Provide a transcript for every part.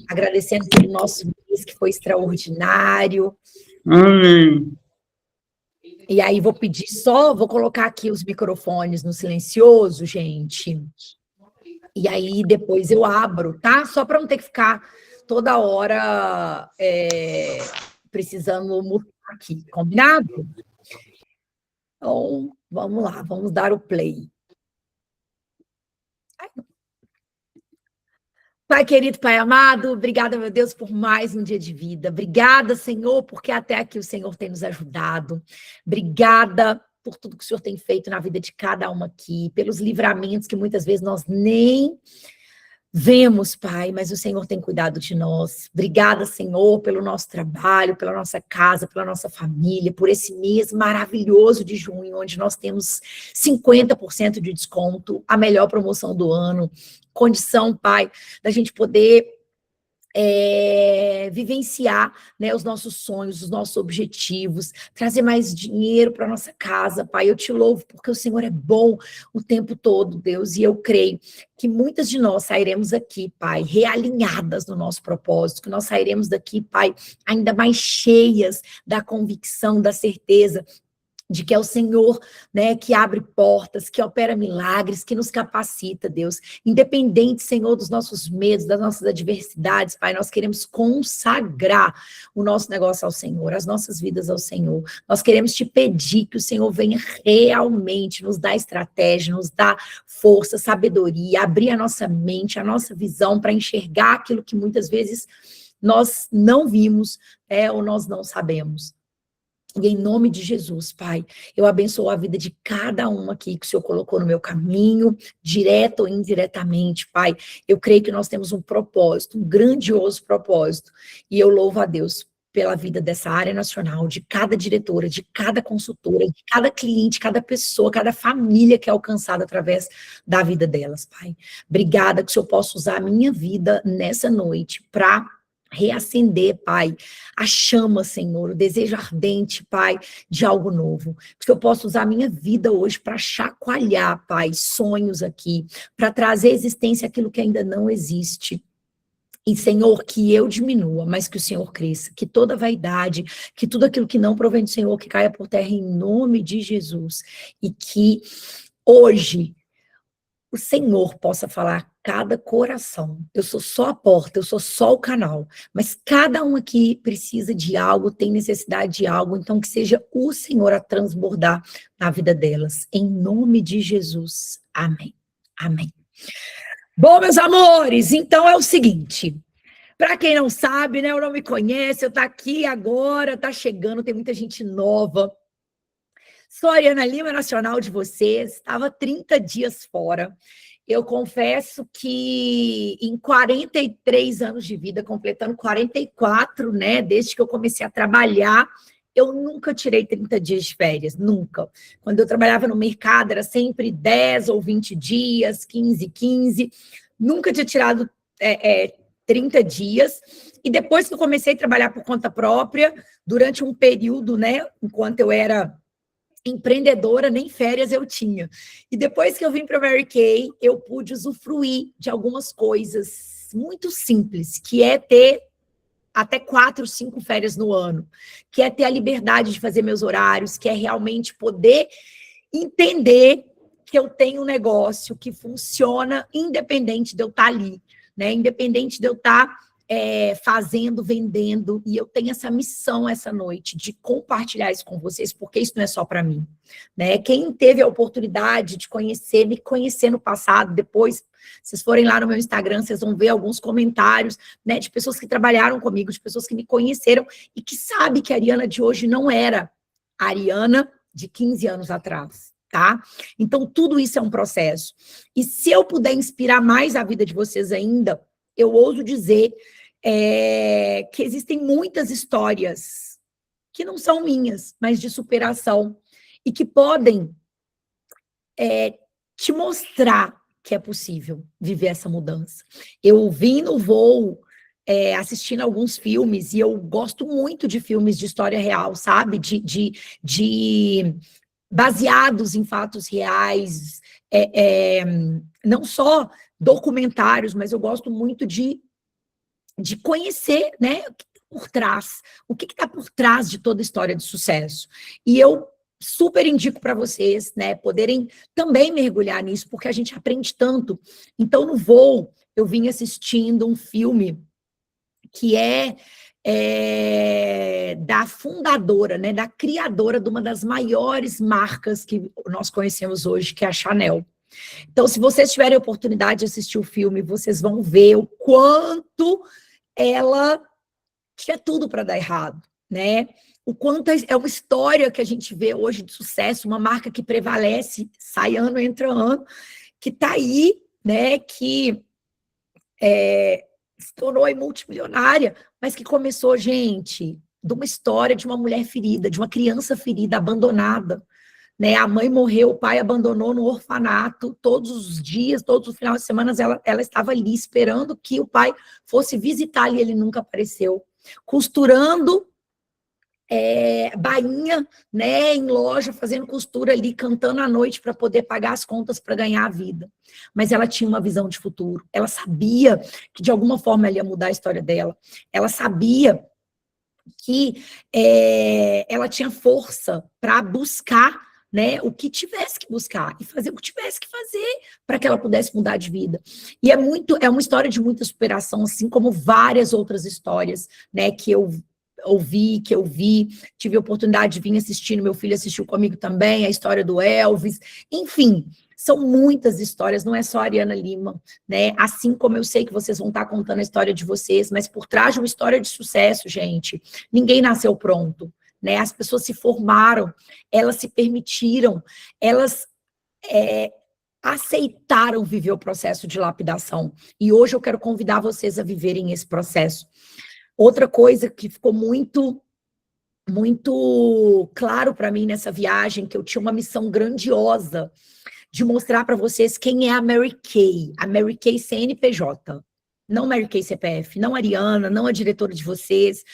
agradecendo pelo nosso mês, que foi extraordinário. Amém. E aí vou colocar aqui os microfones no silencioso, gente. E aí depois eu abro, tá? Só para não ter que ficar toda hora precisando mutar aqui, combinado? Então, vamos lá, vamos dar o play. Pai querido, Pai amado, obrigada, meu Deus, por mais um dia de vida. Obrigada, Senhor, porque até aqui o Senhor tem nos ajudado. Obrigada por tudo que o Senhor tem feito na vida de cada uma aqui, pelos livramentos que muitas vezes nós nem vemos, Pai, mas o Senhor tem cuidado de nós. Obrigada, Senhor, pelo nosso trabalho, pela nossa casa, pela nossa família, por esse mês maravilhoso de junho, onde nós temos 50% de desconto, a melhor promoção do ano. Condição, Pai, da gente poder vivenciar, né, os nossos sonhos, os nossos objetivos, trazer mais dinheiro para nossa casa, Pai. Eu te louvo porque o Senhor é bom o tempo todo, Deus, e eu creio que muitas de nós sairemos daqui, Pai, realinhadas no nosso propósito, que nós sairemos daqui, Pai, ainda mais cheias da convicção, da certeza de que é o Senhor, né, que abre portas, que opera milagres, que nos capacita, Deus. Independente, Senhor, dos nossos medos, das nossas adversidades, Pai, nós queremos consagrar o nosso negócio ao Senhor, as nossas vidas ao Senhor. Nós queremos te pedir que o Senhor venha realmente nos dar estratégia, nos dar força, sabedoria, abrir a nossa mente, a nossa visão para enxergar aquilo que muitas vezes nós não vimos, ou nós não sabemos. E em nome de Jesus, Pai, eu abençoo a vida de cada uma aqui que o Senhor colocou no meu caminho, direto ou indiretamente, Pai. Eu creio que nós temos um propósito, um grandioso propósito. E eu louvo a Deus pela vida dessa área nacional, de cada diretora, de cada consultora, de cada cliente, cada pessoa, cada família que é alcançada através da vida delas, Pai. Obrigada que o Senhor possa usar a minha vida nessa noite para reacender, Pai, a chama, Senhor, o desejo ardente, Pai, de algo novo. Que eu possa usar a minha vida hoje para chacoalhar, Pai, sonhos aqui, para trazer à existência aquilo que ainda não existe. E, Senhor, que eu diminua, mas que o Senhor cresça, que toda vaidade, que tudo aquilo que não provém do Senhor, que caia por terra em nome de Jesus. E que hoje o Senhor possa falar a cada coração. Eu sou só a porta, eu sou só o canal, mas cada um aqui precisa de algo, tem necessidade de algo, então que seja o Senhor a transbordar na vida delas, em nome de Jesus. Amém. Amém. Bom, meus amores, então é o seguinte, para quem não sabe, né, ou não me conhece, eu tô aqui agora, tá chegando, tem muita gente nova. Sou a Ariana Lima, nacional de vocês, estava 30 dias fora. Eu confesso que em 43 anos de vida, completando 44, né, desde que eu comecei a trabalhar, eu nunca tirei 30 dias de férias, nunca. Quando eu trabalhava no mercado, era sempre 10 ou 20 dias, 15. Nunca tinha tirado 30 dias. E depois que eu comecei a trabalhar por conta própria, durante um período, né, enquanto eu era empreendedora, nem férias eu tinha. E depois que eu vim para a Mary Kay, eu pude usufruir de algumas coisas muito simples, que é ter até 4, 5 férias no ano, que é ter a liberdade de fazer meus horários, que é realmente poder entender que eu tenho um negócio que funciona independente de eu estar ali, né? Independente de eu estar fazendo, vendendo, e eu tenho essa missão essa noite de compartilhar isso com vocês, porque isso não é só para mim, né? Quem teve a oportunidade de conhecer, me conhecer no passado, depois, vocês forem lá no meu Instagram, vocês vão ver alguns comentários, né, de pessoas que trabalharam comigo, de pessoas que me conheceram e que sabem que a Ariana de hoje não era a Ariana de 15 anos atrás, tá? Então, tudo isso é um processo. E se eu puder inspirar mais a vida de vocês ainda, eu ouso dizer que existem muitas histórias que não são minhas, mas de superação, e que podem te mostrar que é possível viver essa mudança. Eu vim no voo assistindo alguns filmes, e eu gosto muito de filmes de história real, sabe? De baseados em fatos reais, não só documentários, mas eu gosto muito de de conhecer, né, o que está por trás de toda a história de sucesso. E eu super indico para vocês, né, poderem também mergulhar nisso, porque a gente aprende tanto. Então, no voo, eu vim assistindo um filme que da fundadora, né, da criadora de uma das maiores marcas que nós conhecemos hoje, que é a Chanel. Então, se vocês tiverem a oportunidade de assistir o filme, vocês vão ver o quanto ela tinha tudo para dar errado, né? O quanto é uma história que a gente vê hoje de sucesso, uma marca que prevalece, sai ano, entra ano, que está aí, né? Que se tornou multimilionária, mas que começou, gente, de uma história de uma mulher ferida, de uma criança ferida, abandonada, né? A mãe morreu, o pai abandonou no orfanato, todos os dias, todos os finais de semana, ela estava ali esperando que o pai fosse visitá-la e ele nunca apareceu. Costurando bainha, né, em loja, fazendo costura ali, cantando à noite para poder pagar as contas para ganhar a vida. Mas ela tinha uma visão de futuro. Ela sabia que de alguma forma ela ia mudar a história dela. Ela sabia que ela tinha força para buscar, né, o que tivesse que buscar e fazer o que tivesse que fazer para que ela pudesse mudar de vida. E é uma história de muita superação, assim como várias outras histórias, né, que eu ouvi, que eu vi, tive a oportunidade de vir assistindo, meu filho assistiu comigo também, a história do Elvis, enfim, são muitas histórias, não é só a Ariana Lima, né? Assim como eu sei que vocês vão estar contando a história de vocês, mas por trás de uma história de sucesso, gente, ninguém nasceu pronto, né? As pessoas se formaram, elas se permitiram, elas aceitaram viver o processo de lapidação. E hoje eu quero convidar vocês a viverem esse processo. Outra coisa que ficou muito claro para mim nessa viagem, que eu tinha uma missão grandiosa de mostrar para vocês quem é a Mary Kay CNPJ, não Mary Kay CPF, não a Ariana, não a diretora de vocês.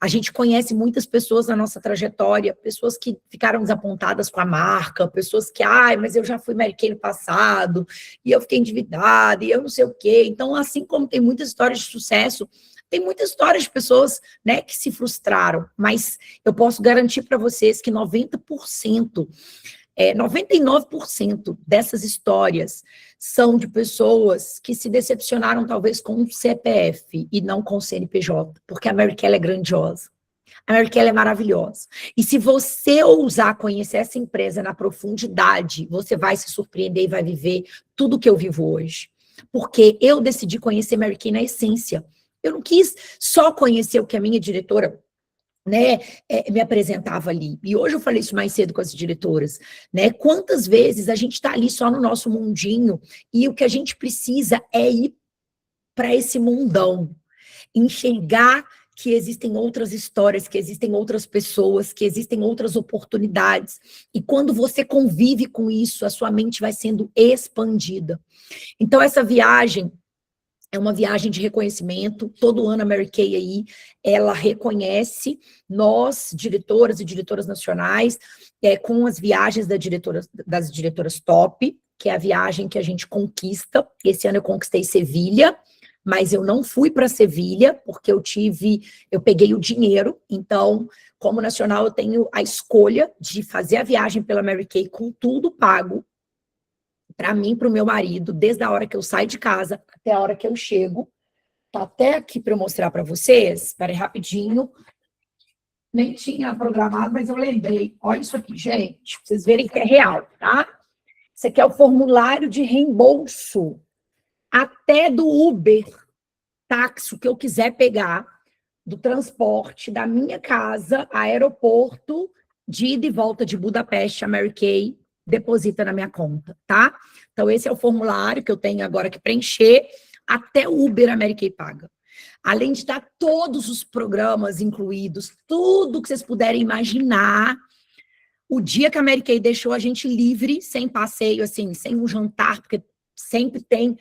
A gente conhece muitas pessoas na nossa trajetória, pessoas que ficaram desapontadas com a marca, pessoas que, mas eu já fui Mary Kay no passado, e eu fiquei endividada, e eu não sei o quê. Então, assim como tem muitas histórias de sucesso, tem muitas histórias de pessoas, né, que se frustraram, mas eu posso garantir para vocês que 99% dessas histórias são de pessoas que se decepcionaram talvez com o CPF e não com o CNPJ, porque a Mary Kay é grandiosa. A Mary Kay é maravilhosa. E se você ousar conhecer essa empresa na profundidade, você vai se surpreender e vai viver tudo que eu vivo hoje. Porque eu decidi conhecer Mary Kay na essência. Eu não quis só conhecer o que a minha diretora, né, me apresentava ali. E hoje eu falei isso mais cedo com as diretoras, né? Quantas vezes a gente está ali só no nosso mundinho e o que a gente precisa é ir para esse mundão, enxergar que existem outras histórias, que existem outras pessoas, que existem outras oportunidades. E quando você convive com isso, a sua mente vai sendo expandida. Então, essa viagem é uma viagem de reconhecimento. Todo ano a Mary Kay aí, ela reconhece nós, diretoras e diretoras nacionais, com as viagens das diretoras top, que é a viagem que a gente conquista. Esse ano eu conquistei Sevilha, mas eu não fui para Sevilha, porque eu peguei o dinheiro. Então, como nacional, eu tenho a escolha de fazer a viagem pela Mary Kay com tudo pago, para mim, para o meu marido, desde a hora que eu saio de casa até a hora que eu chego. Tá até aqui para eu mostrar para vocês. Espera aí, rapidinho. Nem tinha programado, mas eu lembrei. Olha isso aqui, gente, para vocês verem que é real, tá? Isso aqui é o formulário de reembolso, até do Uber, táxi, que eu quiser pegar, do transporte da minha casa a aeroporto, de ida e volta de Budapeste, a Mary Kay deposita na minha conta, tá? Então, esse é o formulário que eu tenho agora que preencher, até o Uber a Mary Kay paga. Além de estar todos os programas incluídos, tudo que vocês puderem imaginar, o dia que a Mary Kay deixou a gente livre, sem passeio, assim, sem um jantar, porque sempre tem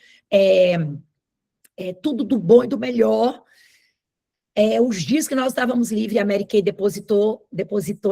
tudo do bom e do melhor. Os dias que nós estávamos livres, a Mary Kay depositou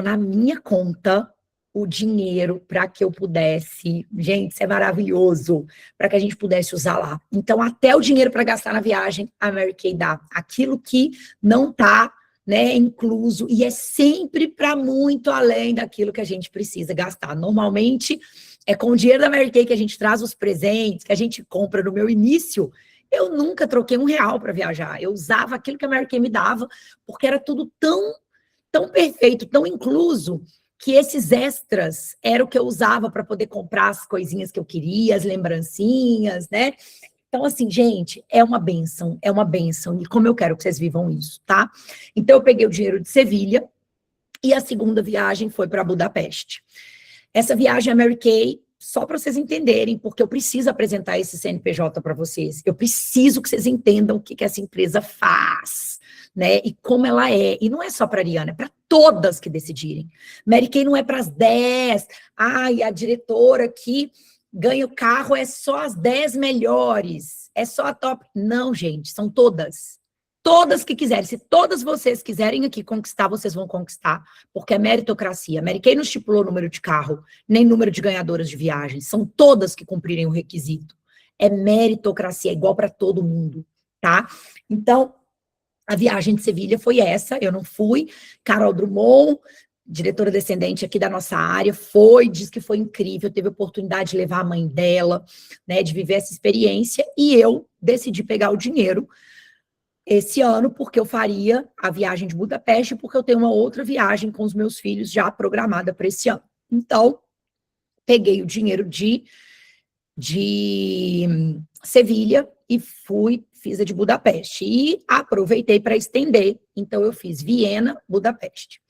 na minha conta o dinheiro para que eu pudesse, gente, isso é maravilhoso, para que a gente pudesse usar lá. Então, até o dinheiro para gastar na viagem, a Mary Kay dá. Aquilo que não está, né, incluso, e é sempre para muito além daquilo que a gente precisa gastar. Normalmente, é com o dinheiro da Mary Kay que a gente traz os presentes, que a gente compra no meu início. Eu nunca troquei R$ 1 para viajar. Eu usava aquilo que a Mary Kay me dava, porque era tudo tão perfeito, tão incluso, que esses extras era o que eu usava para poder comprar as coisinhas que eu queria, as lembrancinhas, né? Então, assim, gente, é uma bênção, e como eu quero que vocês vivam isso, tá? Então, eu peguei o dinheiro de Sevilha, e a segunda viagem foi para Budapeste. Essa viagem a Mary Kay, só para vocês entenderem, porque eu preciso apresentar esse CNPJ para vocês, eu preciso que vocês entendam o que essa empresa faz, né, e como ela é, e não é só para a Ariana, é para todas que decidirem. Mary Kay não é para as 10, ai, a diretora que ganha o carro é só as 10 melhores, é só a top. Não, gente, são todas. Todas que quiserem. Se todas vocês quiserem aqui conquistar, vocês vão conquistar, porque é meritocracia. A Mary Kay não estipulou número de carro, nem número de ganhadoras de viagens. São todas que cumprirem o requisito. É meritocracia, é igual para todo mundo, tá? Então, a viagem de Sevilha foi essa, eu não fui. Carol Drummond, diretora descendente aqui da nossa área, diz que foi incrível, teve a oportunidade de levar a mãe dela, né, de viver essa experiência, e eu decidi pegar o dinheiro esse ano, porque eu faria a viagem de Budapeste, porque eu tenho uma outra viagem com os meus filhos já programada para esse ano. Então, peguei o dinheiro de Sevilha e fiz a de Budapeste. E aproveitei para estender. Então, eu fiz Viena, Budapeste.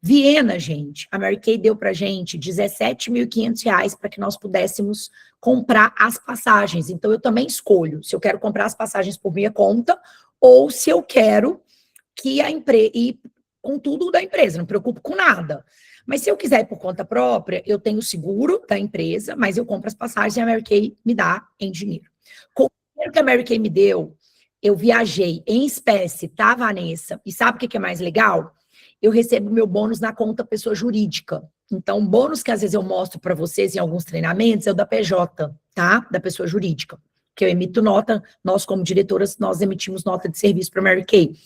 Viena, gente, a Mary Kay deu para a gente R$ 17.500 para que nós pudéssemos comprar as passagens. Então, eu também escolho se eu quero comprar as passagens por minha conta ou se eu quero que a empresa, e com tudo da empresa, não me preocupo com nada. Mas se eu quiser ir por conta própria, eu tenho o seguro da empresa, mas eu compro as passagens e a Mary Kay me dá em dinheiro. Com o dinheiro que a Mary Kay me deu, eu viajei em espécie, tá, Vanessa? E sabe o que é mais legal? Eu recebo meu bônus na conta pessoa jurídica. Então, o bônus que às vezes eu mostro para vocês em alguns treinamentos é o da PJ, tá? Da pessoa jurídica. Que eu emito nota, nós como diretoras, nós emitimos nota de serviço para a Mary Kay.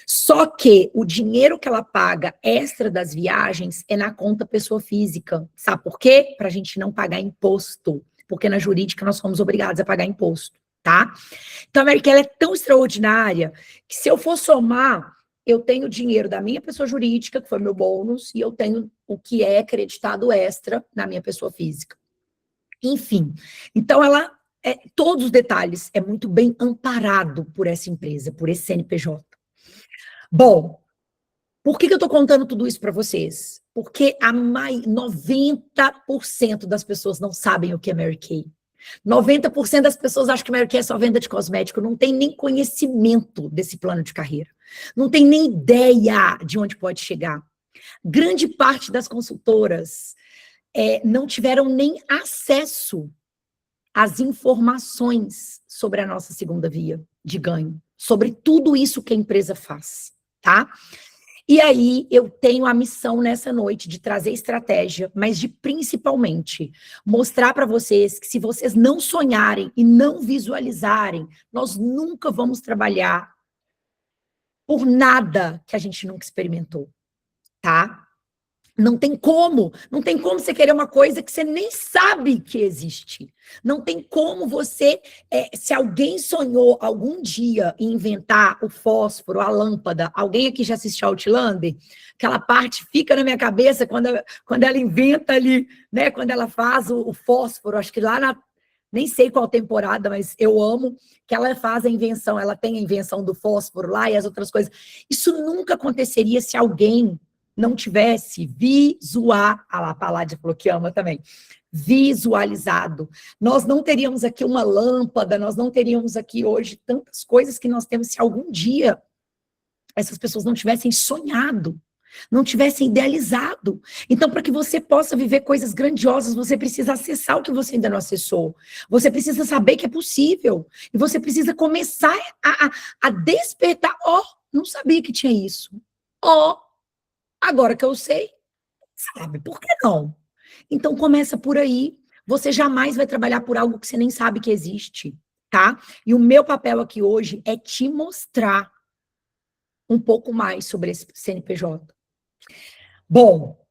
Só que o dinheiro que ela paga extra das viagens é na conta pessoa física. Sabe por quê? Para a gente não pagar imposto. Porque na jurídica nós somos obrigados a pagar imposto, tá? Então, a Mary Kay, ela é tão extraordinária que se eu for somar, eu tenho o dinheiro da minha pessoa jurídica, que foi meu bônus, e eu tenho o que é acreditado extra na minha pessoa física. Enfim, então todos os detalhes é muito bem amparado por essa empresa, por esse CNPJ. Bom, por que eu estou contando tudo isso para vocês? Porque 90% das pessoas não sabem o que é Mary Kay. 90% das pessoas acham que Mary Kay é só venda de cosmético, não tem nem conhecimento desse plano de carreira. Não tem nem ideia de onde pode chegar. Grande parte das consultoras não tiveram nem acesso às informações sobre a nossa segunda via de ganho, sobre tudo isso que a empresa faz, tá? E aí, eu tenho a missão nessa noite de trazer estratégia, mas de principalmente mostrar para vocês que se vocês não sonharem e não visualizarem, nós nunca vamos trabalhar por nada que a gente nunca experimentou, tá? Não tem como você querer uma coisa que você nem sabe que existe. Não tem como você, se alguém sonhou algum dia em inventar o fósforo, a lâmpada, alguém aqui já assistiu Outlander? Aquela parte fica na minha cabeça quando ela inventa ali, né? Quando ela faz o fósforo, acho que nem sei qual temporada, mas eu amo que ela faz a invenção, ela tem a invenção do fósforo lá e as outras coisas. Isso nunca aconteceria se alguém não tivesse a Paládia falou que ama também, visualizado. Nós não teríamos aqui uma lâmpada, nós não teríamos aqui hoje tantas coisas que nós temos se algum dia essas pessoas não tivessem sonhado, não tivessem idealizado. Então, para que você possa viver coisas grandiosas, você precisa acessar o que você ainda não acessou. Você precisa saber que é possível. E você precisa começar a despertar. Não sabia que tinha isso. Agora que eu sei, sabe, por que não? Então começa por aí. Você jamais vai trabalhar por algo que você nem sabe que existe, tá? E o meu papel aqui hoje é te mostrar um pouco mais sobre esse CNPJ. Bom,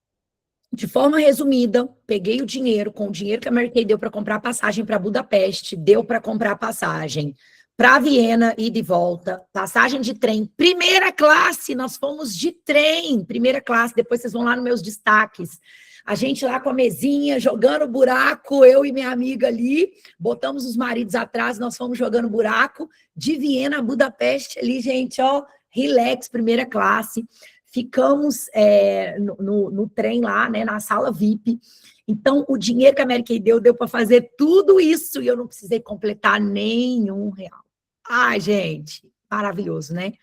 de forma resumida, peguei o dinheiro, com o dinheiro que a Mary Kay deu para comprar passagem para Budapeste, deu para comprar passagem para Viena e de volta, passagem de trem, primeira classe, nós fomos de trem, primeira classe, depois vocês vão lá nos meus destaques. A gente lá com a mesinha, jogando buraco, eu e minha amiga ali, botamos os maridos atrás, nós fomos jogando buraco, de Viena a Budapeste ali, gente, ó, relax, primeira classe. Ficamos no trem lá, né, na sala VIP. Então, o dinheiro que a Mary Kay deu para fazer tudo isso e eu não precisei completar nenhum real. Ai, gente, maravilhoso, né?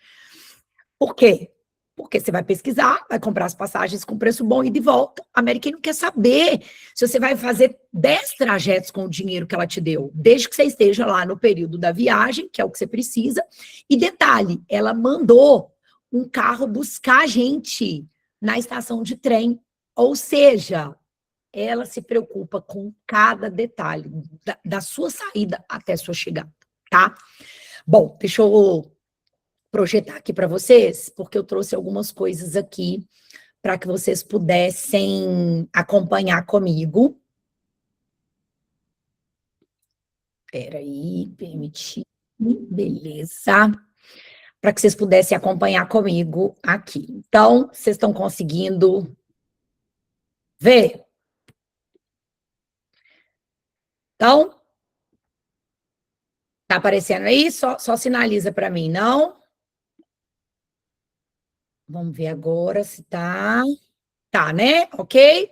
Por quê? Porque você vai pesquisar, vai comprar as passagens com preço bom e de volta. A Mary Kay não quer saber se você vai fazer 10 trajetos com o dinheiro que ela te deu, desde que você esteja lá no período da viagem, que é o que você precisa. E detalhe, ela mandou um carro buscar a gente na estação de trem. Ou seja, ela se preocupa com cada detalhe, da sua saída até sua chegada, tá? Bom, deixa eu projetar aqui para vocês, porque eu trouxe algumas coisas aqui para que vocês pudessem acompanhar comigo. Espera aí, permitir. Beleza. Para que vocês pudessem acompanhar comigo aqui. Então, vocês estão conseguindo ver? Então, tá aparecendo aí? Só sinaliza para mim, não? Vamos ver agora se tá. Tá, né? Ok?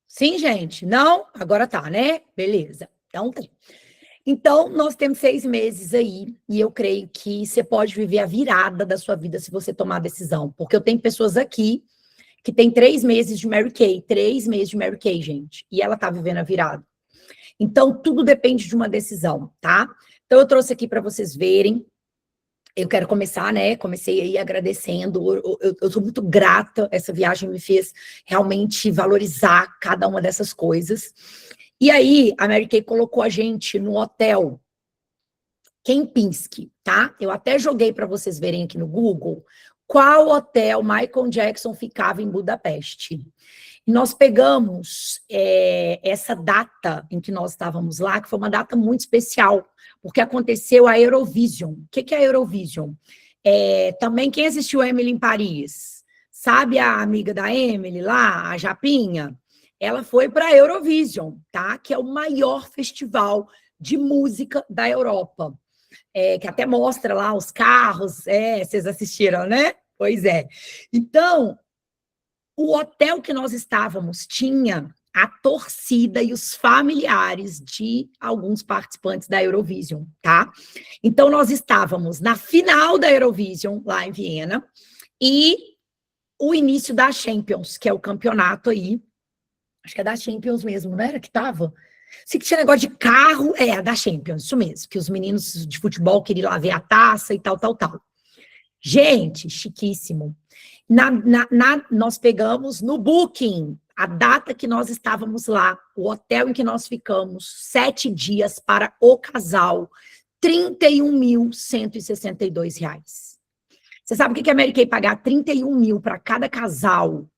Sim, gente? Não? Agora tá, né? Beleza. Então, tem. Então, nós temos 6 meses aí, e eu creio que você pode viver a virada da sua vida se você tomar a decisão. Porque eu tenho pessoas aqui que têm 3 meses de Mary Kay, 3 meses de Mary Kay, gente, e ela tá vivendo a virada. Então, tudo depende de uma decisão, tá? Então, eu trouxe aqui para vocês verem. Eu quero começar, né? Comecei aí agradecendo. Eu sou muito grata. Essa viagem me fez realmente valorizar cada uma dessas coisas. E aí, a Mary Kay colocou a gente no hotel Kempinski, tá? Eu até joguei para vocês verem aqui no Google qual hotel Michael Jackson ficava em Budapeste. E nós pegamos essa data em que nós estávamos lá, que foi uma data muito especial, porque aconteceu a Eurovision. O que é a Eurovision? Também quem assistiu Emily em Paris? Sabe a amiga da Emily lá, a Japinha? Ela foi para a Eurovision, tá? Que é o maior festival de música da Europa. Que até mostra lá os carros, vocês assistiram, né? Pois é. Então, o hotel que nós estávamos tinha a torcida e os familiares de alguns participantes da Eurovision, tá? Então, nós estávamos na final da Eurovision, lá em Viena, e o início da Champions, que é o campeonato aí, acho que é da Champions mesmo, não era que estava? Se que tinha negócio de carro, da Champions, isso mesmo, que os meninos de futebol queriam lá ver a taça e tal, tal, tal. Gente, chiquíssimo. Nós pegamos no Booking a data que nós estávamos lá, o hotel em que nós ficamos, 7 dias para o casal, R$31.162. Você sabe o que a Mary Kay pagar 31 mil para cada casal,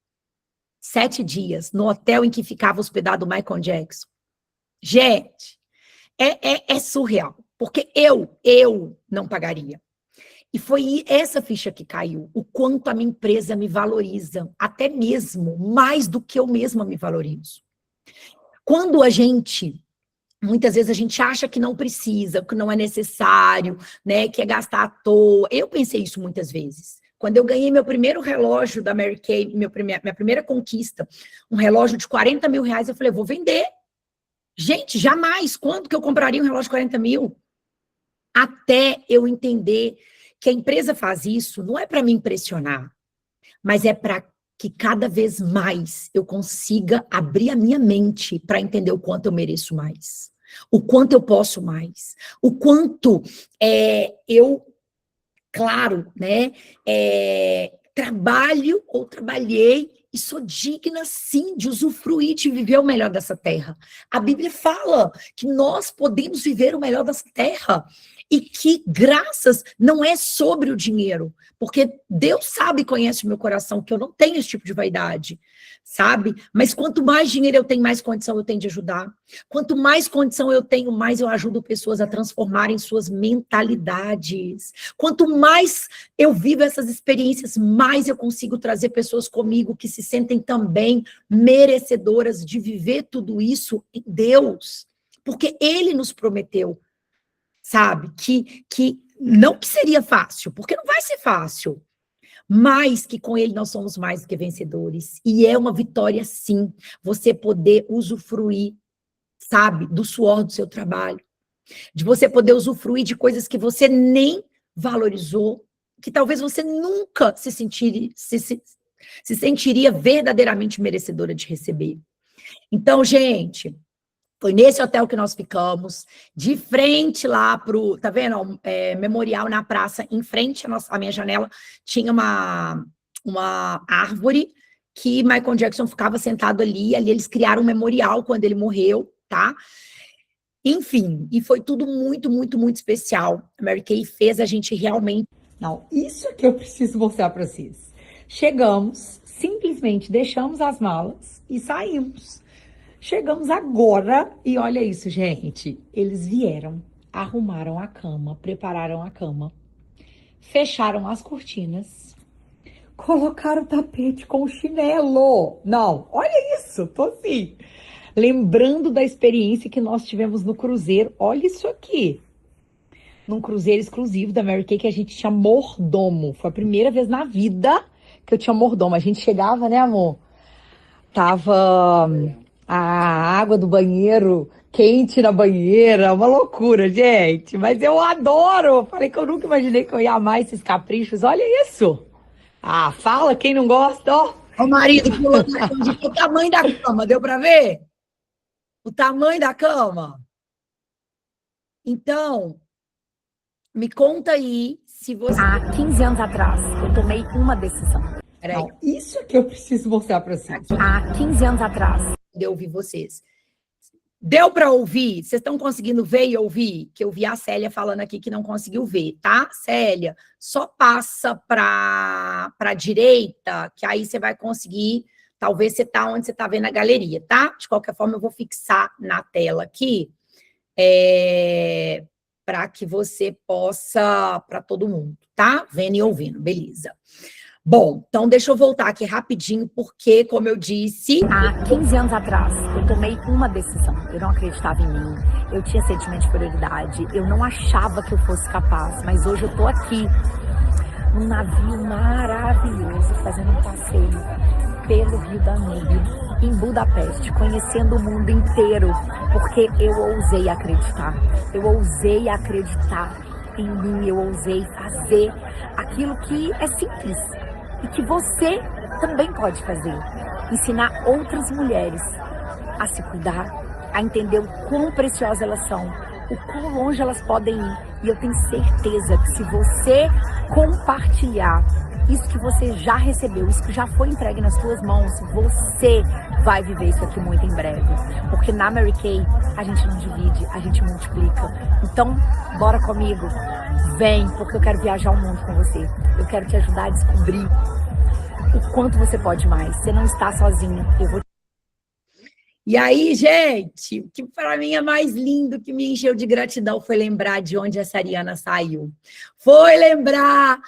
7 dias, no hotel em que ficava hospedado o Michael Jackson? Gente, é surreal, porque eu não pagaria. E foi essa ficha que caiu, o quanto a minha empresa me valoriza, até mesmo mais do que eu mesma me valorizo. Quando muitas vezes a gente acha que não precisa, que não é necessário, né, que é gastar à toa. Eu pensei isso muitas vezes. Quando eu ganhei meu primeiro relógio da Mary Kay, minha primeira conquista, um relógio de 40 mil reais, eu falei, vou vender. Gente, jamais. Quando que eu compraria um relógio de 40 mil? Até eu entender que a empresa faz isso, não é para me impressionar, mas é para que cada vez mais eu consiga abrir a minha mente para entender o quanto eu mereço mais, o quanto eu posso mais, o quanto claro, né, trabalho ou trabalhei e sou digna, sim, de usufruir, de viver o melhor dessa terra. A Bíblia fala que nós podemos viver o melhor dessa terra e que graças não é sobre o dinheiro, porque Deus sabe e conhece o meu coração, que eu não tenho esse tipo de vaidade, sabe? Mas quanto mais dinheiro eu tenho, mais condição eu tenho de ajudar. Quanto mais condição eu tenho, mais eu ajudo pessoas a transformarem suas mentalidades. Quanto mais eu vivo essas experiências, mais eu consigo trazer pessoas comigo que se sentem também merecedoras de viver tudo isso em Deus. Porque Ele nos prometeu, sabe? Que não que seria fácil, porque não vai ser fácil, mas que com Ele nós somos mais do que vencedores. E é uma vitória, sim, você poder usufruir, sabe, do suor do seu trabalho, de você poder usufruir de coisas que você nem valorizou, que talvez você nunca se sentiria verdadeiramente merecedora de receber. Então, gente, foi nesse hotel que nós ficamos, de frente lá pro, tá vendo? Memorial na praça, em frente à minha janela, tinha uma árvore que Michael Jackson ficava sentado ali eles criaram um memorial quando ele morreu, tá? Enfim, e foi tudo muito, muito, muito especial. A Mary Kay fez a gente realmente... Não, isso é que eu preciso mostrar para vocês. Chegamos, simplesmente deixamos as malas e saímos. Chegamos agora e olha isso, gente. Eles vieram, arrumaram a cama, prepararam a cama, fecharam as cortinas, colocaram o tapete com o chinelo. Não, olha isso, tô assim. Lembrando da experiência que nós tivemos no cruzeiro. Olha isso aqui. Num cruzeiro exclusivo da Mary Kay, que a gente tinha mordomo. Foi a primeira vez na vida que eu tinha mordomo. A gente chegava, né, amor? Tava a água do banheiro quente na banheira, uma loucura, gente. Mas eu adoro. Falei que eu nunca imaginei que eu ia amar esses caprichos. Olha isso. Ah, fala quem não gosta, ó. O marido pulou o tamanho da cama, deu para ver? O tamanho da cama. Então, me conta aí se você... Há 15 anos atrás, eu tomei uma decisão. Peraí, Não, isso é que eu preciso mostrar para vocês. Há 15 anos atrás. eu ouvi vocês. Deu para ouvir? Vocês estão conseguindo ver e ouvir? Que eu vi a Célia falando aqui que não conseguiu ver, tá? Célia, só passa para a direita, que aí você vai conseguir, talvez você tá onde você está vendo a galeria, tá? De qualquer forma, eu vou fixar na tela aqui, para que você possa, para todo mundo, tá? Vendo e ouvindo, beleza. Bom, então deixa eu voltar aqui rapidinho, porque, como eu disse... Há 15 anos atrás, eu tomei uma decisão. Eu não acreditava em mim, eu tinha sentimento de prioridade, eu não achava que eu fosse capaz, mas hoje eu tô aqui, num navio maravilhoso, fazendo um passeio pelo Rio Danúbio, em Budapeste, conhecendo o mundo inteiro, porque eu ousei acreditar em mim, eu ousei fazer aquilo que é simples e que você também pode fazer. Ensinar outras mulheres a se cuidar, a entender o quão preciosas elas são, o quão longe elas podem ir. E eu tenho certeza que se você compartilhar isso que você já recebeu, isso que já foi entregue nas suas mãos, você vai viver isso aqui muito em breve. Porque na Mary Kay, a gente não divide, a gente multiplica. Então, bora comigo. Vem, porque eu quero viajar o mundo com você. Eu quero te ajudar a descobrir o quanto você pode mais. Você não está sozinha. Eu vou... E aí, gente, o que para mim é mais lindo, que me encheu de gratidão, foi lembrar de onde essa Ariana saiu. Foi lembrar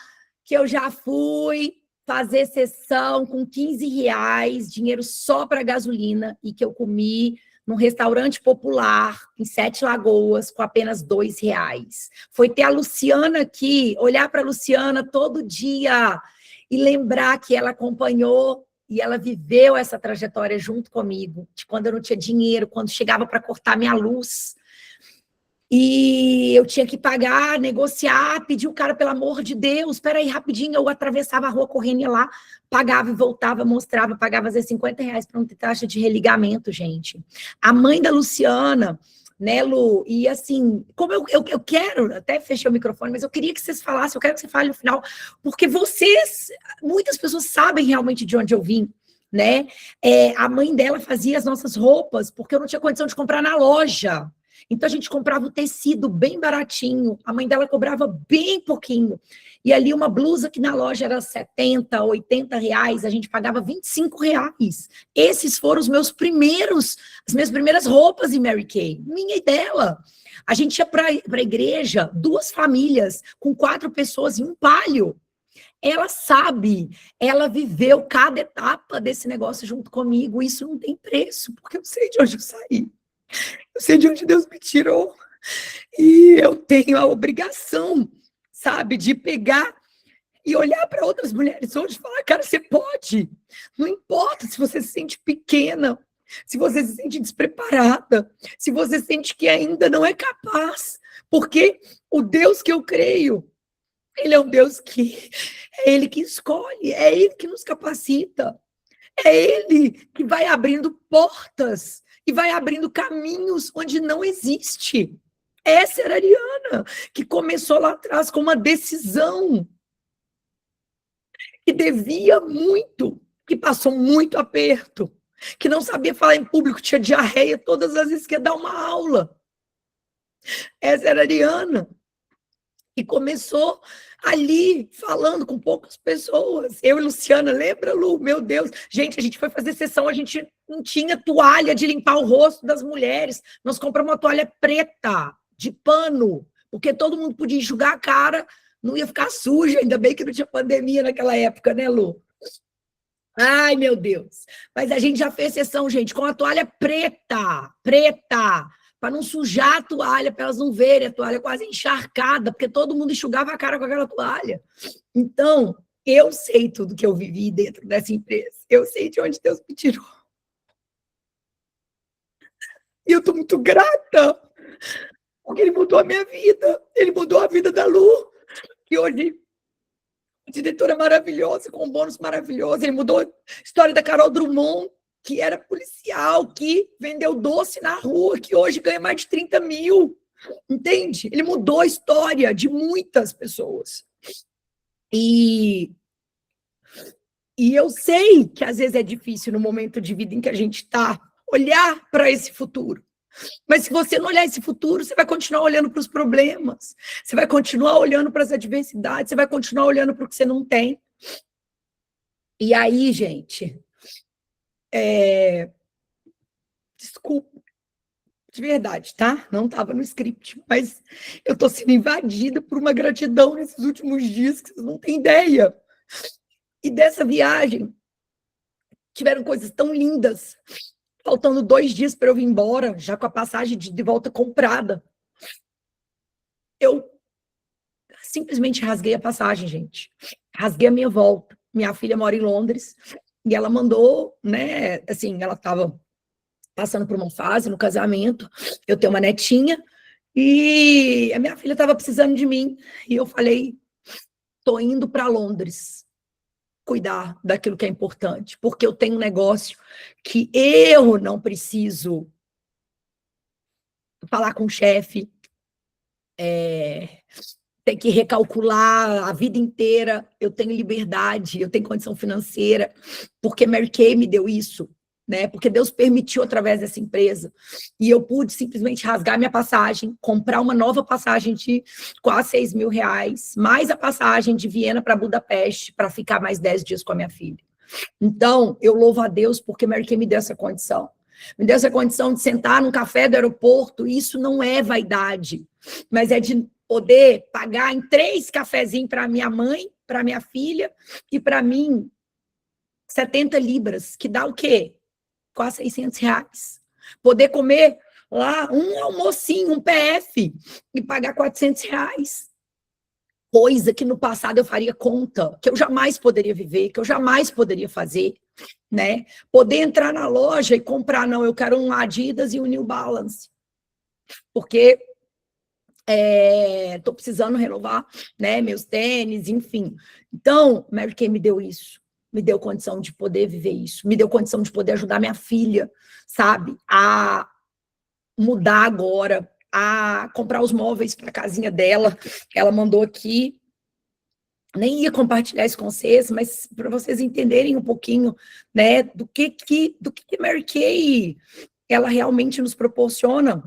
que eu já fui fazer sessão com 15 reais, dinheiro só para gasolina, e que eu comi num restaurante popular em Sete Lagoas com apenas R$2. Foi ter a Luciana aqui, olhar para a Luciana todo dia e lembrar que ela acompanhou e ela viveu essa trajetória junto comigo, de quando eu não tinha dinheiro, quando chegava para cortar minha luz, e eu tinha que pagar, negociar, pedir o cara, pelo amor de Deus, espera aí rapidinho, eu atravessava a rua correndo, ia lá, pagava e voltava, mostrava, pagava às vezes R$50 para não ter taxa de religamento, gente. A mãe da Luciana né, Lu? E assim, como eu quero, até fechei o microfone, mas eu queria que vocês falassem, eu quero que você fale no final, porque muitas pessoas sabem realmente de onde eu vim, né? A mãe dela fazia as nossas roupas, porque eu não tinha condição de comprar na loja. Então a gente comprava o tecido bem baratinho, a mãe dela cobrava bem pouquinho. E ali uma blusa que na loja era 70, 80 reais, a gente pagava 25 reais. Esses foram as minhas primeiras roupas em Mary Kay, minha e dela. A gente ia para a igreja, 2 famílias, com 4 pessoas e um palio. Ela sabe, ela viveu cada etapa desse negócio junto comigo. Isso não tem preço, porque eu sei de onde eu saí. Eu sei de onde Deus me tirou. E eu tenho a obrigação, sabe, de pegar e olhar para outras mulheres hoje e falar, cara, você pode. Não importa se você se sente pequena, se você se sente despreparada, se você sente que ainda não é capaz. Porque o Deus que eu creio, ele é um Deus que é ele que escolhe, é ele que nos capacita, é ele que vai abrindo portas e vai abrindo caminhos onde não existe. Essa era a Ariana, que começou lá atrás com uma decisão, que devia muito, que passou muito aperto, que não sabia falar em público, tinha diarreia todas as vezes que ia dar uma aula. Essa era a Ariana. E começou ali, falando com poucas pessoas. Eu e Luciana, lembra, Lu? Meu Deus. Gente, a gente foi fazer sessão, a gente não tinha toalha de limpar o rosto das mulheres. Nós compramos uma toalha preta, de pano, porque todo mundo podia enxugar a cara, não ia ficar suja. Ainda bem que não tinha pandemia naquela época, né, Lu? Ai, meu Deus. Mas a gente já fez sessão, gente, com a toalha preta, para não sujar a toalha, para elas não verem a toalha quase encharcada, porque todo mundo enxugava a cara com aquela toalha. Então, eu sei tudo que eu vivi dentro dessa empresa. Eu sei de onde Deus me tirou. E eu estou muito grata, porque ele mudou a minha vida. Ele mudou a vida da Lu, que hoje é diretora maravilhosa, com um bônus maravilhoso. Ele mudou a história da Carol Drummond, que era policial, que vendeu doce na rua, que hoje ganha mais de 30 mil, entende? Ele mudou a história de muitas pessoas. E eu sei que às vezes é difícil no momento de vida em que a gente está, olhar para esse futuro. Mas se você não olhar esse futuro, você vai continuar olhando para os problemas, você vai continuar olhando para as adversidades, você vai continuar olhando para o que você não tem. E aí, gente... Desculpa, de verdade, tá? Não estava no script, mas eu estou sendo invadida por uma gratidão nesses últimos dias que vocês não têm ideia. E dessa viagem, tiveram coisas tão lindas, faltando 2 dias para eu vir embora, já com a passagem de volta comprada. Eu simplesmente rasguei a passagem, gente. Rasguei a minha volta. Minha filha mora em Londres, e ela mandou, né, assim, ela estava passando por uma fase no casamento, eu tenho uma netinha, e a minha filha estava precisando de mim, e eu falei, tô indo para Londres, cuidar daquilo que é importante, porque eu tenho um negócio que eu não preciso falar com o chefe, tem que recalcular a vida inteira, eu tenho liberdade, eu tenho condição financeira, porque Mary Kay me deu isso, né? Porque Deus permitiu através dessa empresa, e eu pude simplesmente rasgar minha passagem, comprar uma nova passagem de quase 6 mil reais, mais a passagem de Viena para Budapeste, para ficar mais 10 dias com a minha filha. Então, eu louvo a Deus porque Mary Kay me deu essa condição. Me deu essa condição de sentar num café do aeroporto, e isso não é vaidade, mas é de poder pagar em 3 cafezinhos para minha mãe, para minha filha, e para mim, 70 libras, que dá o quê? Quase 600 reais. Poder comer lá um almocinho, um PF, e pagar 400 reais. Coisa que no passado eu faria conta, que eu jamais poderia viver, que eu jamais poderia fazer, né? Poder entrar na loja e comprar, não, eu quero um Adidas e um New Balance, porque estou precisando renovar, né, meus tênis, enfim. Então, Mary Kay me deu isso, me deu condição de poder viver isso, me deu condição de poder ajudar minha filha, sabe, a mudar agora, a comprar os móveis para a casinha dela. Ela mandou aqui. Nem ia compartilhar isso com vocês, mas para vocês entenderem um pouquinho, né, do que Mary Kay ela realmente nos proporciona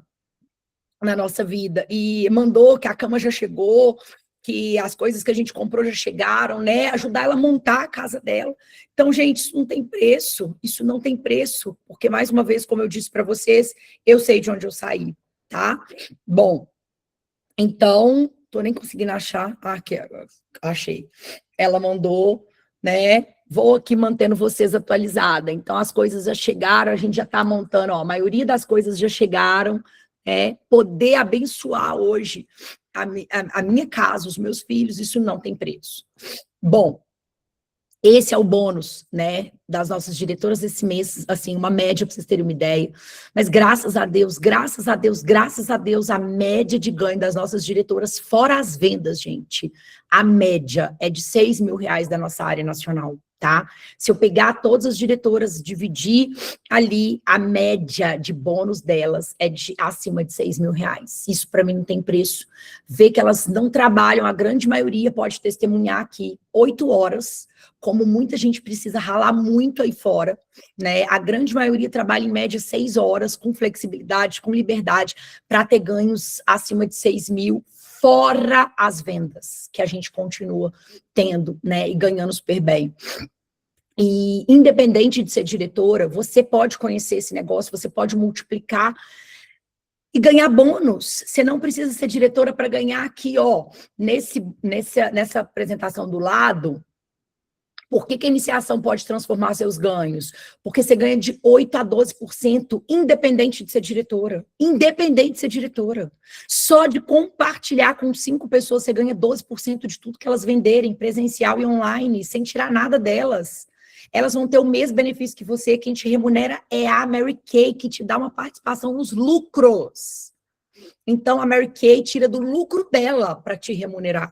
na nossa vida. E mandou que a cama já chegou, que as coisas que a gente comprou já chegaram, né? Ajudar ela a montar a casa dela. Então, gente, isso não tem preço. Isso não tem preço, porque mais uma vez, como eu disse para vocês, eu sei de onde eu saí, tá? Bom, então, tô nem conseguindo achar. Ah, aqui, achei. Ela mandou, né? Vou aqui mantendo vocês atualizadas. Então, as coisas já chegaram, a gente já está montando, ó, a maioria das coisas já chegaram. Poder abençoar hoje a minha casa, os meus filhos, isso não tem preço. Bom, esse é o bônus, né, das nossas diretoras esse mês, assim, uma média para vocês terem uma ideia. Mas graças a Deus, graças a Deus, graças a Deus, a média de ganho das nossas diretoras, fora as vendas, gente, a média é de R$6.000 da nossa área nacional, tá? Se eu pegar todas as diretoras, dividir ali, a média de bônus delas é de acima de R$6.000. Isso para mim não tem preço. Ver que elas não trabalham, a grande maioria pode testemunhar aqui, 8 horas, como muita gente precisa ralar muito aí fora, né? A grande maioria trabalha em média 6 horas, com flexibilidade, com liberdade, para ter ganhos acima de 6.000, fora as vendas, que a gente continua tendo, né? E ganhando super bem. E independente de ser diretora, você pode conhecer esse negócio, você pode multiplicar e ganhar bônus. Você não precisa ser diretora para ganhar aqui, ó, nessa apresentação do lado. Por que a iniciação pode transformar seus ganhos? Porque você ganha de 8% a 12%, independente de ser diretora. Independente de ser diretora. Só de compartilhar com 5 pessoas, você ganha 12% de tudo que elas venderem, presencial e online, sem tirar nada delas. Elas vão ter o mesmo benefício que você. Quem te remunera é a Mary Kay, que te dá uma participação nos lucros. Então, a Mary Kay tira do lucro dela para te remunerar,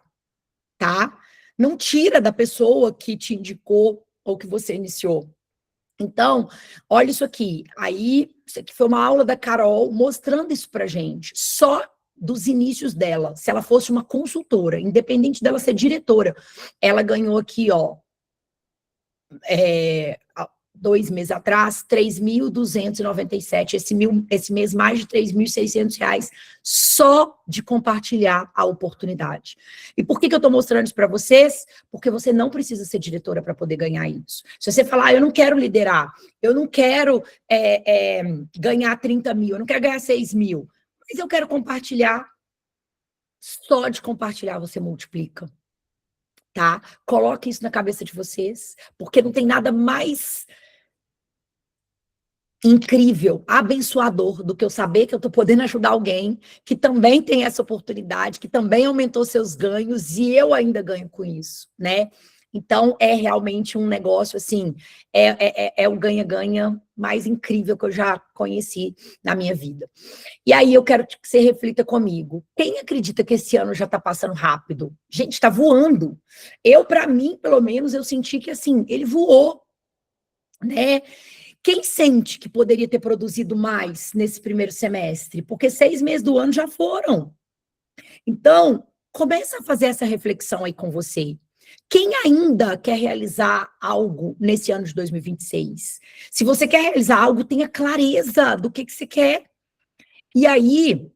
tá? Não tira da pessoa que te indicou ou que você iniciou. Então, olha isso aqui. Aí, isso aqui foi uma aula da Carol mostrando isso pra gente. Só dos inícios dela. Se ela fosse uma consultora, independente dela ser diretora, ela ganhou aqui, ó, 2 meses atrás, 3.297, esse mês mais de R$3.600, só de compartilhar a oportunidade. E por que eu estou mostrando isso para vocês? Porque você não precisa ser diretora para poder ganhar isso. Se você falar, eu não quero liderar, eu não quero ganhar 30 mil, eu não quero ganhar 6 mil, mas eu quero compartilhar, só de compartilhar você multiplica. Tá? Coloque isso na cabeça de vocês, porque não tem nada mais incrível, abençoador, do que eu saber que eu estou podendo ajudar alguém que também tem essa oportunidade, que também aumentou seus ganhos e eu ainda ganho com isso, né? Então, é realmente um negócio, assim, é o ganha-ganha mais incrível que eu já conheci na minha vida. E aí, eu quero que você reflita comigo. Quem acredita que esse ano já está passando rápido? Gente, está voando. Para mim, pelo menos, eu senti que, assim, ele voou, né? Quem sente que poderia ter produzido mais nesse primeiro semestre? Porque 6 meses do ano já foram. Então, começa a fazer essa reflexão aí com você. Quem ainda quer realizar algo nesse ano de 2026? Se você quer realizar algo, tenha clareza do que você quer. E aí,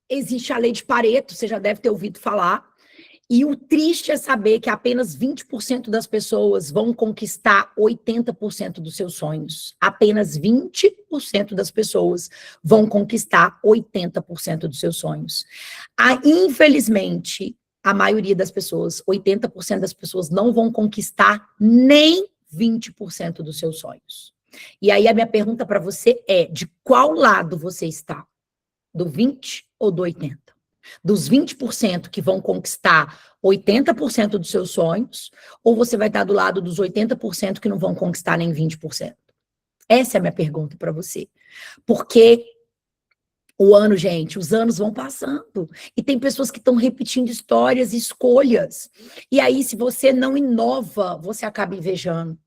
existe a lei de Pareto, você já deve ter ouvido falar. E o triste é saber que apenas 20% das pessoas vão conquistar 80% dos seus sonhos. Apenas 20% das pessoas vão conquistar 80% dos seus sonhos. Infelizmente, a maioria das pessoas, 80% das pessoas, não vão conquistar nem 20% dos seus sonhos. E aí a minha pergunta para você é, de qual lado você está? Do 20 ou do 80? Dos 20% que vão conquistar 80% dos seus sonhos, ou você vai estar do lado dos 80% que não vão conquistar nem 20%? Essa é a minha pergunta para você. Porque o ano, gente, os anos vão passando. E tem pessoas que estão repetindo histórias e escolhas. E aí, se você não inova, você acaba invejando.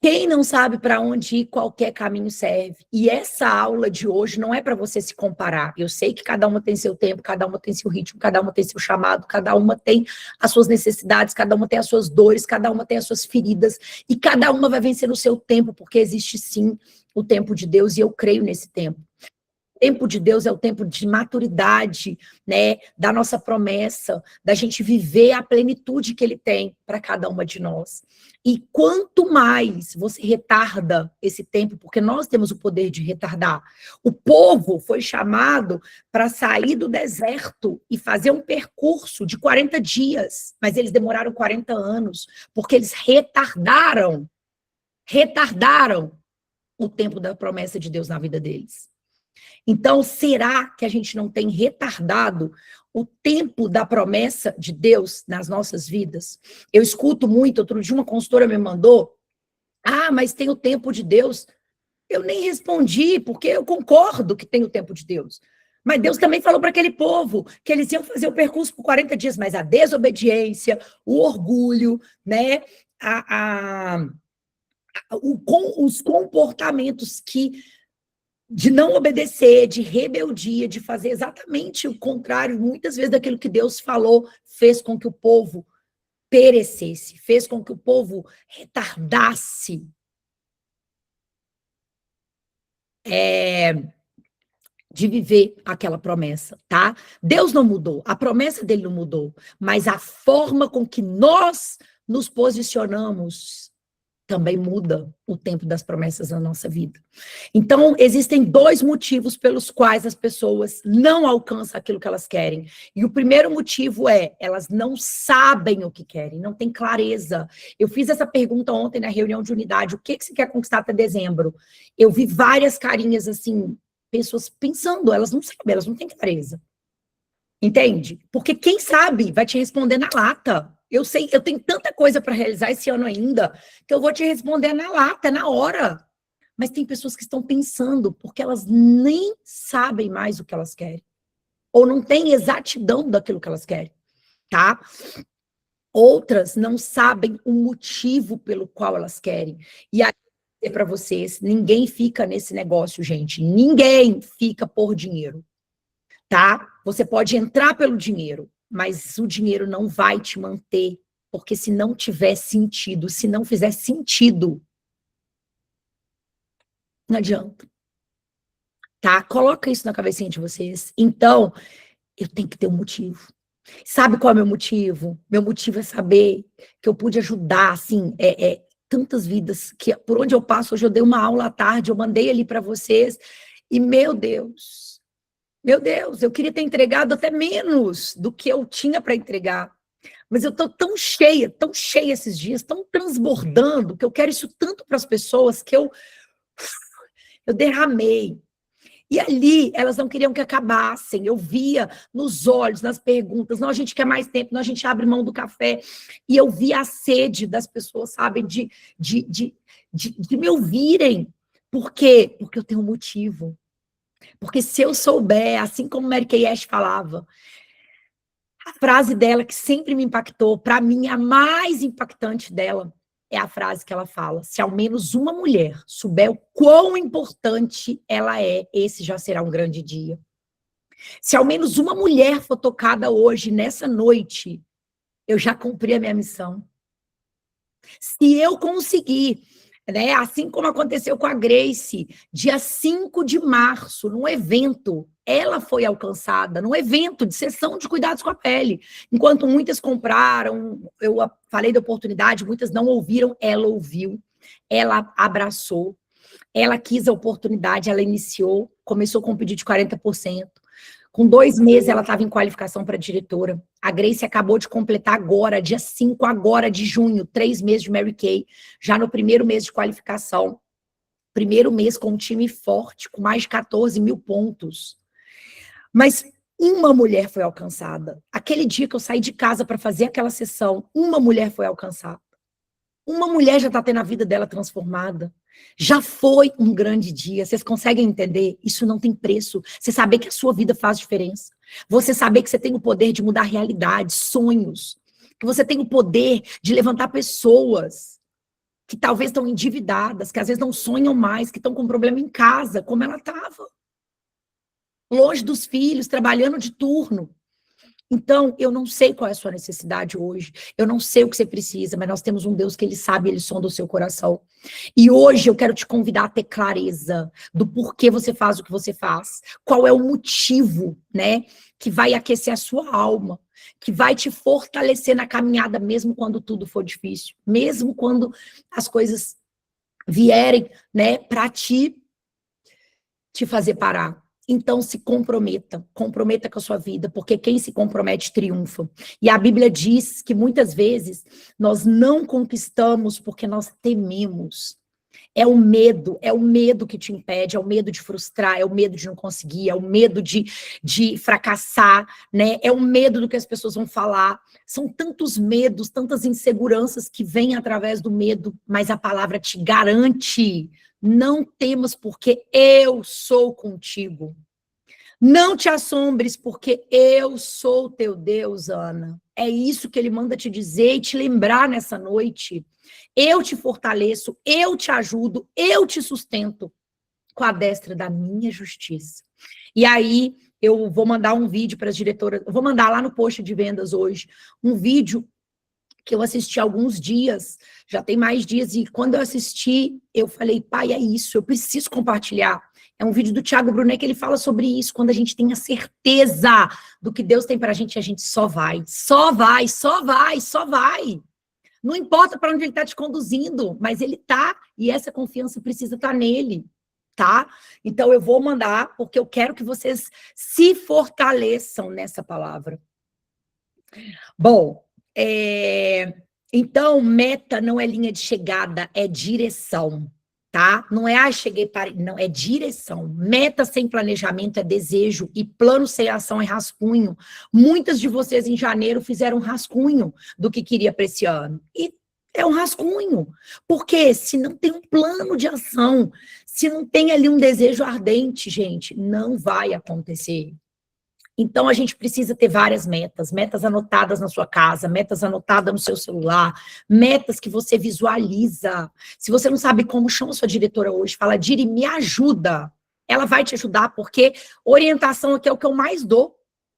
Quem não sabe para onde ir, qualquer caminho serve. E essa aula de hoje não é para você se comparar. Eu sei que cada uma tem seu tempo, cada uma tem seu ritmo, cada uma tem seu chamado, cada uma tem as suas necessidades, cada uma tem as suas dores, cada uma tem as suas feridas, e cada uma vai vencer no seu tempo, porque existe sim o tempo de Deus, e eu creio nesse tempo. O tempo de Deus é o tempo de maturidade, né, da nossa promessa, da gente viver a plenitude que Ele tem para cada uma de nós. E quanto mais você retarda esse tempo, porque nós temos o poder de retardar. O povo foi chamado para sair do deserto e fazer um percurso de 40 dias, mas eles demoraram 40 anos, porque eles retardaram o tempo da promessa de Deus na vida deles. Então, será que a gente não tem retardado o tempo da promessa de Deus nas nossas vidas? Eu escuto muito, outro dia uma consultora me mandou, mas tem o tempo de Deus. Eu nem respondi, porque eu concordo que tem o tempo de Deus. Mas Deus também falou para aquele povo que eles iam fazer o percurso por 40 dias, mas a desobediência, o orgulho, né, os comportamentos de não obedecer, de rebeldia, de fazer exatamente o contrário, muitas vezes daquilo que Deus falou, fez com que o povo perecesse, fez com que o povo retardasse de viver aquela promessa, tá? Deus não mudou, a promessa dele não mudou, mas a forma com que nós nos posicionamos também muda o tempo das promessas na nossa vida. Então, existem 2 motivos pelos quais as pessoas não alcançam aquilo que elas querem. E o primeiro motivo é, elas não sabem o que querem, não têm clareza. Eu fiz essa pergunta ontem na reunião de unidade, o que você quer conquistar até dezembro? Eu vi várias carinhas assim, pessoas pensando, elas não sabem, elas não têm clareza. Entende? Porque quem sabe vai te responder na lata. Eu sei, eu tenho tanta coisa para realizar esse ano ainda, que eu vou te responder na lata, na hora. Mas tem pessoas que estão pensando, porque elas nem sabem mais o que elas querem. Ou não têm exatidão daquilo que elas querem, tá? Outras não sabem o motivo pelo qual elas querem. E aí, para vocês, ninguém fica nesse negócio, gente. Ninguém fica por dinheiro, tá? Você pode entrar pelo dinheiro, mas o dinheiro não vai te manter, porque se não tiver sentido, se não fizer sentido, não adianta. Tá? Coloca isso na cabecinha de vocês. Então, eu tenho que ter um motivo. Sabe qual é o meu motivo? Meu motivo é saber que eu pude ajudar, assim, tantas vidas, que por onde eu passo, hoje eu dei uma aula à tarde, eu mandei ali para vocês, e meu Deus, eu queria ter entregado até menos do que eu tinha para entregar. Mas eu estou tão cheia esses dias, tão transbordando, que eu quero isso tanto para as pessoas, que eu derramei. E ali, elas não queriam que acabassem. Eu via nos olhos, nas perguntas, não, a gente quer mais tempo, não, a gente abre mão do café. E eu via a sede das pessoas, sabe, de me ouvirem. Por quê? Porque eu tenho um motivo. Porque se eu souber, assim como Mary Kay Ash falava, a frase dela que sempre me impactou, para mim a mais impactante dela, é a frase que ela fala: se ao menos uma mulher souber o quão importante ela é, esse já será um grande dia. Se ao menos uma mulher for tocada hoje, nessa noite, eu já cumpri a minha missão. Se eu conseguir, né, assim como aconteceu com a Grace, dia 5 de março, num evento, ela foi alcançada, num evento de sessão de cuidados com a pele. Enquanto muitas compraram, eu falei da oportunidade, muitas não ouviram, ela ouviu, ela abraçou, ela quis a oportunidade, ela iniciou, começou com um pedido de 40%. Com 2 meses, ela estava em qualificação para diretora. A Grace acabou de completar agora, dia 5 agora de junho, 3 meses de Mary Kay, já no primeiro mês de qualificação. Primeiro mês com um time forte, com mais de 14 mil pontos. Mas uma mulher foi alcançada. Aquele dia que eu saí de casa para fazer aquela sessão, uma mulher foi alcançada. Uma mulher já está tendo a vida dela transformada. Já foi um grande dia. Vocês conseguem entender? Isso não tem preço. Você saber que a sua vida faz diferença. Você saber que você tem o poder de mudar realidades, sonhos. Que você tem o poder de levantar pessoas. que talvez estão endividadas, que às vezes não sonham mais, que estão com problema em casa, como ela estava. Longe dos filhos, trabalhando de turno. Então, eu não sei qual é a sua necessidade hoje, eu não sei o que você precisa, mas nós temos um Deus que ele sabe, ele sonda o seu coração. E hoje eu quero te convidar a ter clareza do porquê você faz o que você faz, qual é o motivo, né, que vai aquecer a sua alma, que vai te fortalecer na caminhada, mesmo quando tudo for difícil, mesmo quando as coisas vierem, né, para te fazer parar. Então, se comprometa com a sua vida, porque quem se compromete triunfa. E a Bíblia diz que muitas vezes nós não conquistamos porque nós tememos. É o medo que te impede, é o medo de frustrar, é o medo de não conseguir, é o medo de fracassar, né? É o medo do que as pessoas vão falar. São tantos medos, tantas inseguranças que vêm através do medo, mas a palavra te garante: não temas, porque eu sou contigo. Não te assombres, porque eu sou teu Deus, Ana. É isso que ele manda te dizer e te lembrar nessa noite. Eu te fortaleço, eu te ajudo, eu te sustento com a destra da minha justiça. E aí, eu vou mandar um vídeo para as diretoras, eu vou mandar lá no post de vendas hoje, um vídeo que eu assisti há alguns dias, já tem mais dias, e quando eu assisti, eu falei, pai, é isso, eu preciso compartilhar. É um vídeo do Thiago Brunet que ele fala sobre isso, quando a gente tem a certeza do que Deus tem pra gente, a gente só vai, só vai, só vai, só vai. Não importa para onde ele está te conduzindo, mas ele tá, e essa confiança precisa estar nele, tá? Então eu vou mandar, porque eu quero que vocês se fortaleçam nessa palavra. Bom, então, meta não é linha de chegada, é direção, tá? Não é, cheguei para... Não, é direção. Meta sem planejamento é desejo e plano sem ação é rascunho. Muitas de vocês em janeiro fizeram um rascunho do que queria para esse ano. E é um rascunho. Porque se não tem um plano de ação, se não tem ali um desejo ardente, gente, não vai acontecer. Então, a gente precisa ter várias metas, metas anotadas na sua casa, metas anotadas no seu celular, metas que você visualiza. Se você não sabe como, chama sua diretora hoje, fala, Diri, me ajuda. Ela vai te ajudar, porque orientação aqui é o que eu mais dou.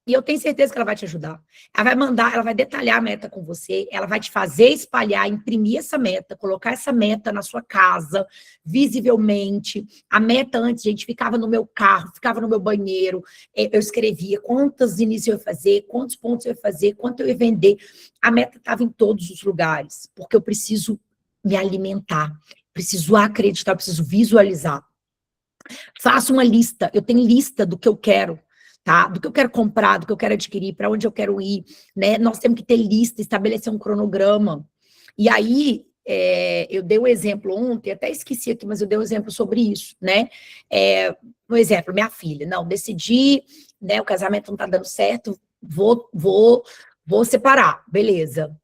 E eu tenho certeza que ela vai te ajudar. Ela vai mandar, ela vai detalhar a meta com você, ela vai te fazer espalhar, imprimir essa meta, colocar essa meta na sua casa, visivelmente. A meta antes, gente, ficava no meu carro, ficava no meu banheiro, eu escrevia quantos inícios eu ia fazer, quantos pontos eu ia fazer, quanto eu ia vender. A meta estava em todos os lugares, porque eu preciso me alimentar, preciso acreditar, preciso visualizar. Faça uma lista, eu tenho lista do que eu quero, tá? Do que eu quero comprar, do que eu quero adquirir, para onde eu quero ir, né? Nós temos que ter lista, estabelecer um cronograma. E aí, eu dei um exemplo ontem, até esqueci aqui, mas eu dei um exemplo sobre isso, né? Um exemplo, minha filha, não, decidi, né? O casamento não tá dando certo, vou separar, beleza.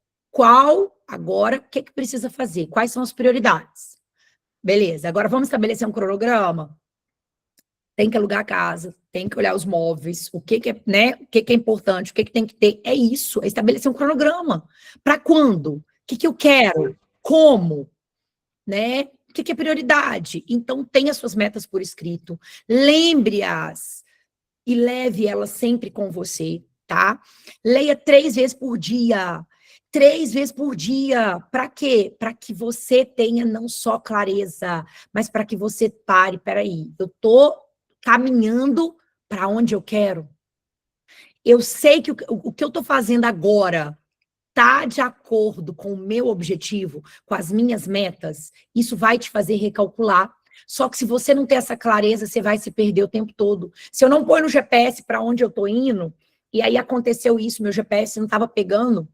Agora, o que precisa fazer? Quais são as prioridades? Beleza, agora vamos estabelecer um cronograma? Tem que alugar a casa, tem que olhar os móveis, o que é, né? O que é importante, o que tem que ter. É isso, é estabelecer um cronograma. Para quando? O que eu quero? Como? Né? O que é prioridade? Então, tenha suas metas por escrito. Lembre-as e leve elas sempre com você, tá? Leia 3 vezes por dia. 3 vezes por dia. Para quê? Para que você tenha não só clareza, mas para que você pare. Peraí, eu tô caminhando para onde eu quero. Eu sei que o que eu estou fazendo agora está de acordo com o meu objetivo, com as minhas metas. Isso vai te fazer recalcular. Só que se você não tem essa clareza, você vai se perder o tempo todo. Se eu não pôr no GPS para onde eu estou indo, e aí aconteceu isso, meu GPS não estava pegando,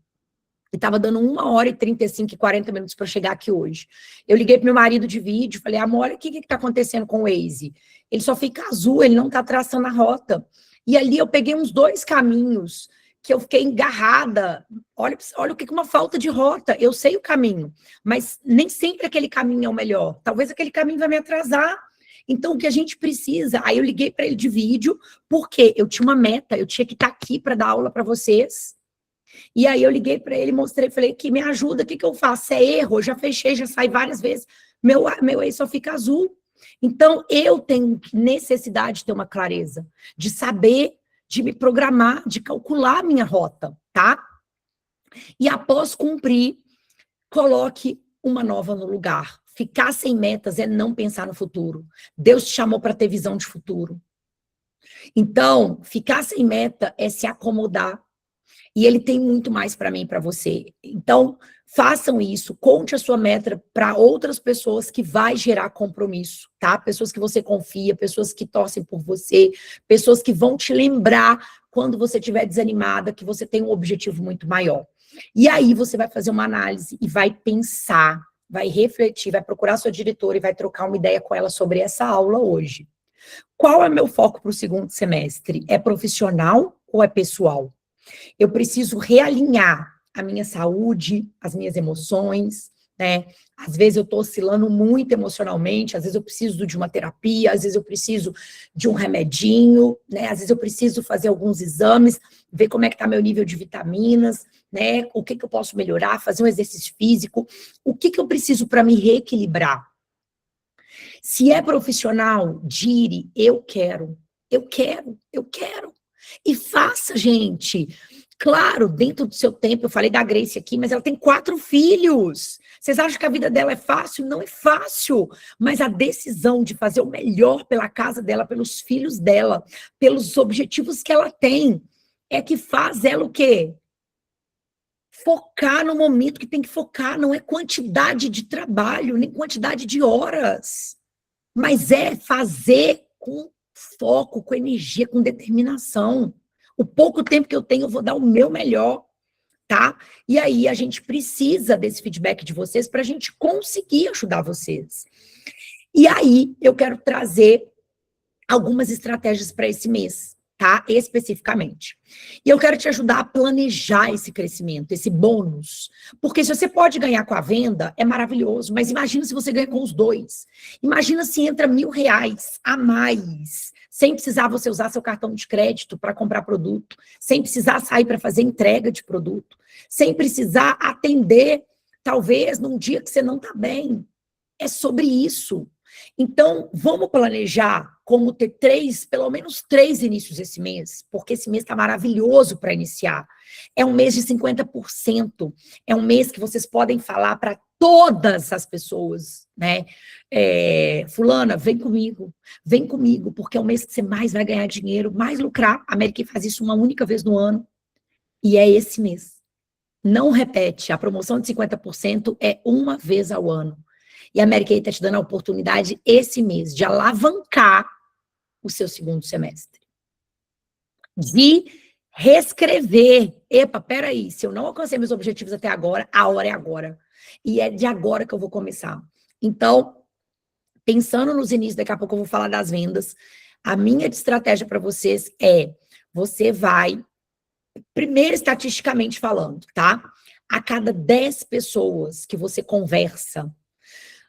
e estava dando 1h35 e 40 minutos para chegar aqui hoje. Eu liguei para meu marido de vídeo, falei, amor, olha o que está acontecendo com o Waze. Ele só fica azul, ele não está traçando a rota. E ali eu peguei uns 2 caminhos que eu fiquei engarrada. Olha o que é uma falta de rota. Eu sei o caminho, mas nem sempre aquele caminho é o melhor. Talvez aquele caminho vai me atrasar. Então, o que a gente precisa... Aí eu liguei para ele de vídeo, porque eu tinha uma meta, eu tinha que estar aqui para dar aula para vocês. E aí eu liguei para ele, mostrei, falei, que me ajuda, o que eu faço? É erro, eu já fechei, já saí várias vezes, meu ex só fica azul. Então, eu tenho necessidade de ter uma clareza, de saber, de me programar, de calcular a minha rota, tá? E após cumprir, coloque uma nova no lugar. Ficar sem metas é não pensar no futuro. Deus te chamou para ter visão de futuro. Então, ficar sem meta é se acomodar. E ele tem muito mais para mim e para você. Então, façam isso, conte a sua meta para outras pessoas que vai gerar compromisso, tá? Pessoas que você confia, pessoas que torcem por você, pessoas que vão te lembrar quando você estiver desanimada, que você tem um objetivo muito maior. E aí você vai fazer uma análise e vai pensar, vai refletir, vai procurar sua diretora e vai trocar uma ideia com ela sobre essa aula hoje. Qual é meu foco para o segundo semestre? É profissional ou é pessoal? Eu preciso realinhar a minha saúde, as minhas emoções, né? Às vezes eu estou oscilando muito emocionalmente, às vezes eu preciso de uma terapia, às vezes eu preciso de um remedinho, né? Às vezes eu preciso fazer alguns exames, ver como é que está meu nível de vitaminas, né? O que eu posso melhorar, fazer um exercício físico, o que eu preciso para me reequilibrar. Se é profissional, dire, eu quero. E faça, gente. Claro, dentro do seu tempo, eu falei da Grace aqui, mas ela tem 4 filhos. Vocês acham que a vida dela é fácil? Não é fácil. Mas a decisão de fazer o melhor pela casa dela, pelos filhos dela, pelos objetivos que ela tem, é que faz ela o quê? Focar no momento que tem que focar. Não é quantidade de trabalho, nem quantidade de horas. Mas é fazer com foco, com energia, com determinação. O pouco tempo que eu tenho, eu vou dar o meu melhor, tá? E aí a gente precisa desse feedback de vocês para a gente conseguir ajudar vocês. E aí eu quero trazer algumas estratégias para esse mês, tá? Especificamente. E eu quero te ajudar a planejar esse crescimento, esse bônus. Porque se você pode ganhar com a venda, é maravilhoso. Mas imagina se você ganha com os 2. Imagina se entra R$1.000 a mais, sem precisar você usar seu cartão de crédito para comprar produto, sem precisar sair para fazer entrega de produto, sem precisar atender, talvez, num dia que você não está bem. É sobre isso. Então, vamos planejar como ter pelo menos 3 inícios esse mês, porque esse mês está maravilhoso para iniciar. É um mês de 50%, é um mês que vocês podem falar para todas as pessoas, né? Fulana, vem comigo, porque é o mês que você mais vai ganhar dinheiro, mais lucrar. A Mary Kay faz isso uma única vez no ano, e é esse mês. Não repete, a promoção de 50% é uma vez ao ano. E a Mary Kay está te dando a oportunidade esse mês de alavancar o seu segundo semestre. De reescrever. Epa, peraí, se eu não alcancei meus objetivos até agora, a hora é agora. E é de agora que eu vou começar. Então, pensando nos inícios, daqui a pouco eu vou falar das vendas, a minha estratégia para vocês é, você vai, primeiro estatisticamente falando, tá? A cada 10 pessoas que você conversa,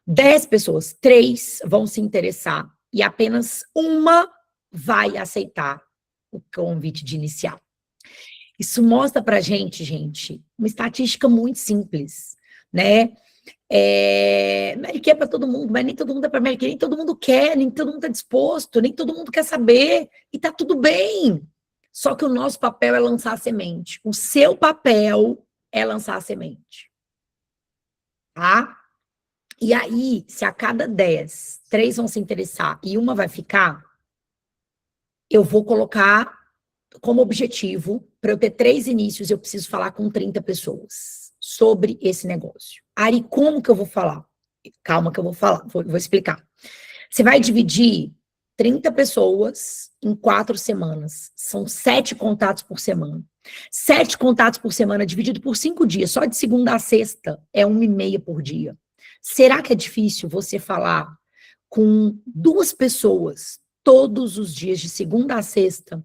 10 pessoas, 3 vão se interessar e apenas uma vai aceitar o convite de iniciar. Isso mostra pra gente, uma estatística muito simples, né? Mary Kay é para todo mundo, mas nem todo mundo é para Mary Kay, nem todo mundo quer, nem todo mundo está disposto, nem todo mundo quer saber, e tá tudo bem. Só que o nosso papel é lançar a semente. O seu papel é lançar a semente. Tá? E aí, se a cada 10, 3 vão se interessar e uma vai ficar, eu vou colocar como objetivo, para eu ter 3 inícios, eu preciso falar com 30 pessoas sobre esse negócio. Ari, como que eu vou falar? Calma que eu vou falar, vou explicar. Você vai dividir 30 pessoas em 4 semanas. São 7 contatos por semana. 7 contatos por semana dividido por 5 dias, só de segunda a sexta, é 1,5 por dia. Será que é difícil você falar com 2 pessoas todos os dias, de segunda a sexta,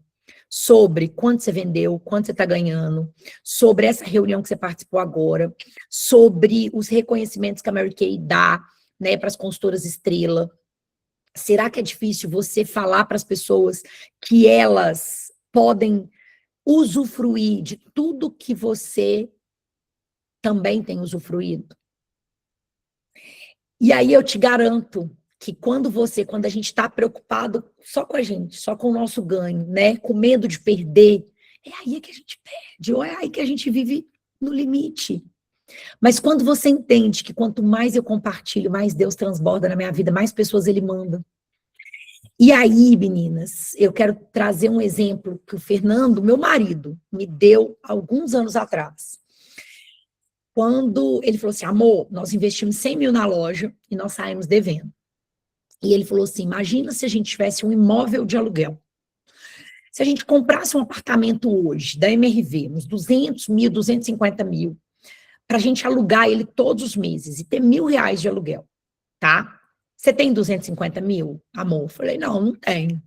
sobre quanto você vendeu, quanto você está ganhando, sobre essa reunião que você participou agora, sobre os reconhecimentos que a Mary Kay dá, né, para as consultoras estrela? Será que é difícil você falar para as pessoas que elas podem usufruir de tudo que você também tem usufruído? E aí eu te garanto que quando a gente está preocupado só com a gente, só com o nosso ganho, né? Com medo de perder, é aí que a gente perde, ou é aí que a gente vive no limite. Mas quando você entende que quanto mais eu compartilho, mais Deus transborda na minha vida, mais pessoas Ele manda. E aí, meninas, eu quero trazer um exemplo que o Fernando, meu marido, me deu alguns anos atrás. Quando ele falou assim, amor, nós investimos 100 mil na loja e nós saímos devendo. E ele falou assim, imagina se a gente tivesse um imóvel de aluguel. Se a gente comprasse um apartamento hoje, da MRV, uns 200 mil, 250 mil, para a gente alugar ele todos os meses e ter R$1.000 de aluguel, tá? Você tem 250 mil, amor? Eu falei, não tenho.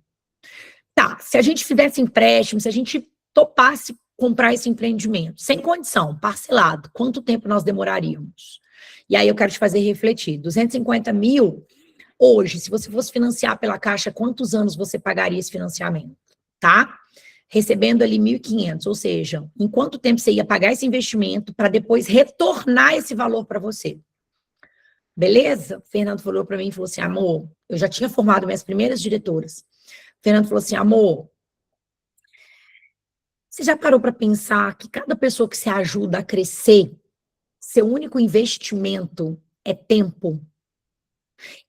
Tá, se a gente fizesse empréstimo, se a gente topasse comprar esse empreendimento, sem condição, parcelado, quanto tempo nós demoraríamos? E aí eu quero te fazer refletir. 250 mil, hoje, se você fosse financiar pela Caixa, quantos anos você pagaria esse financiamento? Tá? Recebendo ali 1.500, ou seja, em quanto tempo você ia pagar esse investimento para depois retornar esse valor para você? Beleza? O Fernando falou para mim, falou assim, amor, eu já tinha formado minhas primeiras diretoras. O Fernando falou assim, amor, você já parou para pensar que cada pessoa que você ajuda a crescer, seu único investimento é tempo?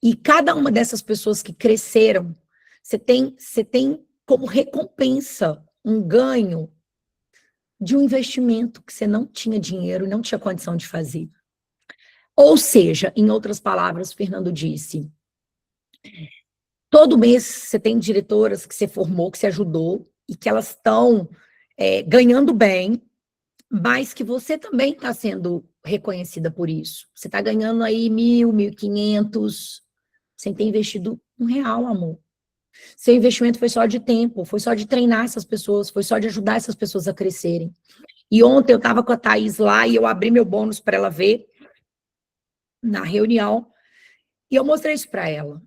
E cada uma dessas pessoas que cresceram, você tem como recompensa um ganho de um investimento que você não tinha dinheiro, não tinha condição de fazer. Ou seja, em outras palavras, o Fernando disse, todo mês você tem diretoras que você formou, que você ajudou, e que elas estão ganhando bem, mas que você também está sendo reconhecida por isso. Você está ganhando aí 1.000, 1.500, sem ter investido R$1, amor. Seu investimento foi só de tempo, foi só de treinar essas pessoas, foi só de ajudar essas pessoas a crescerem. E ontem eu estava com a Thaís lá e eu abri meu bônus para ela ver na reunião e eu mostrei isso para ela.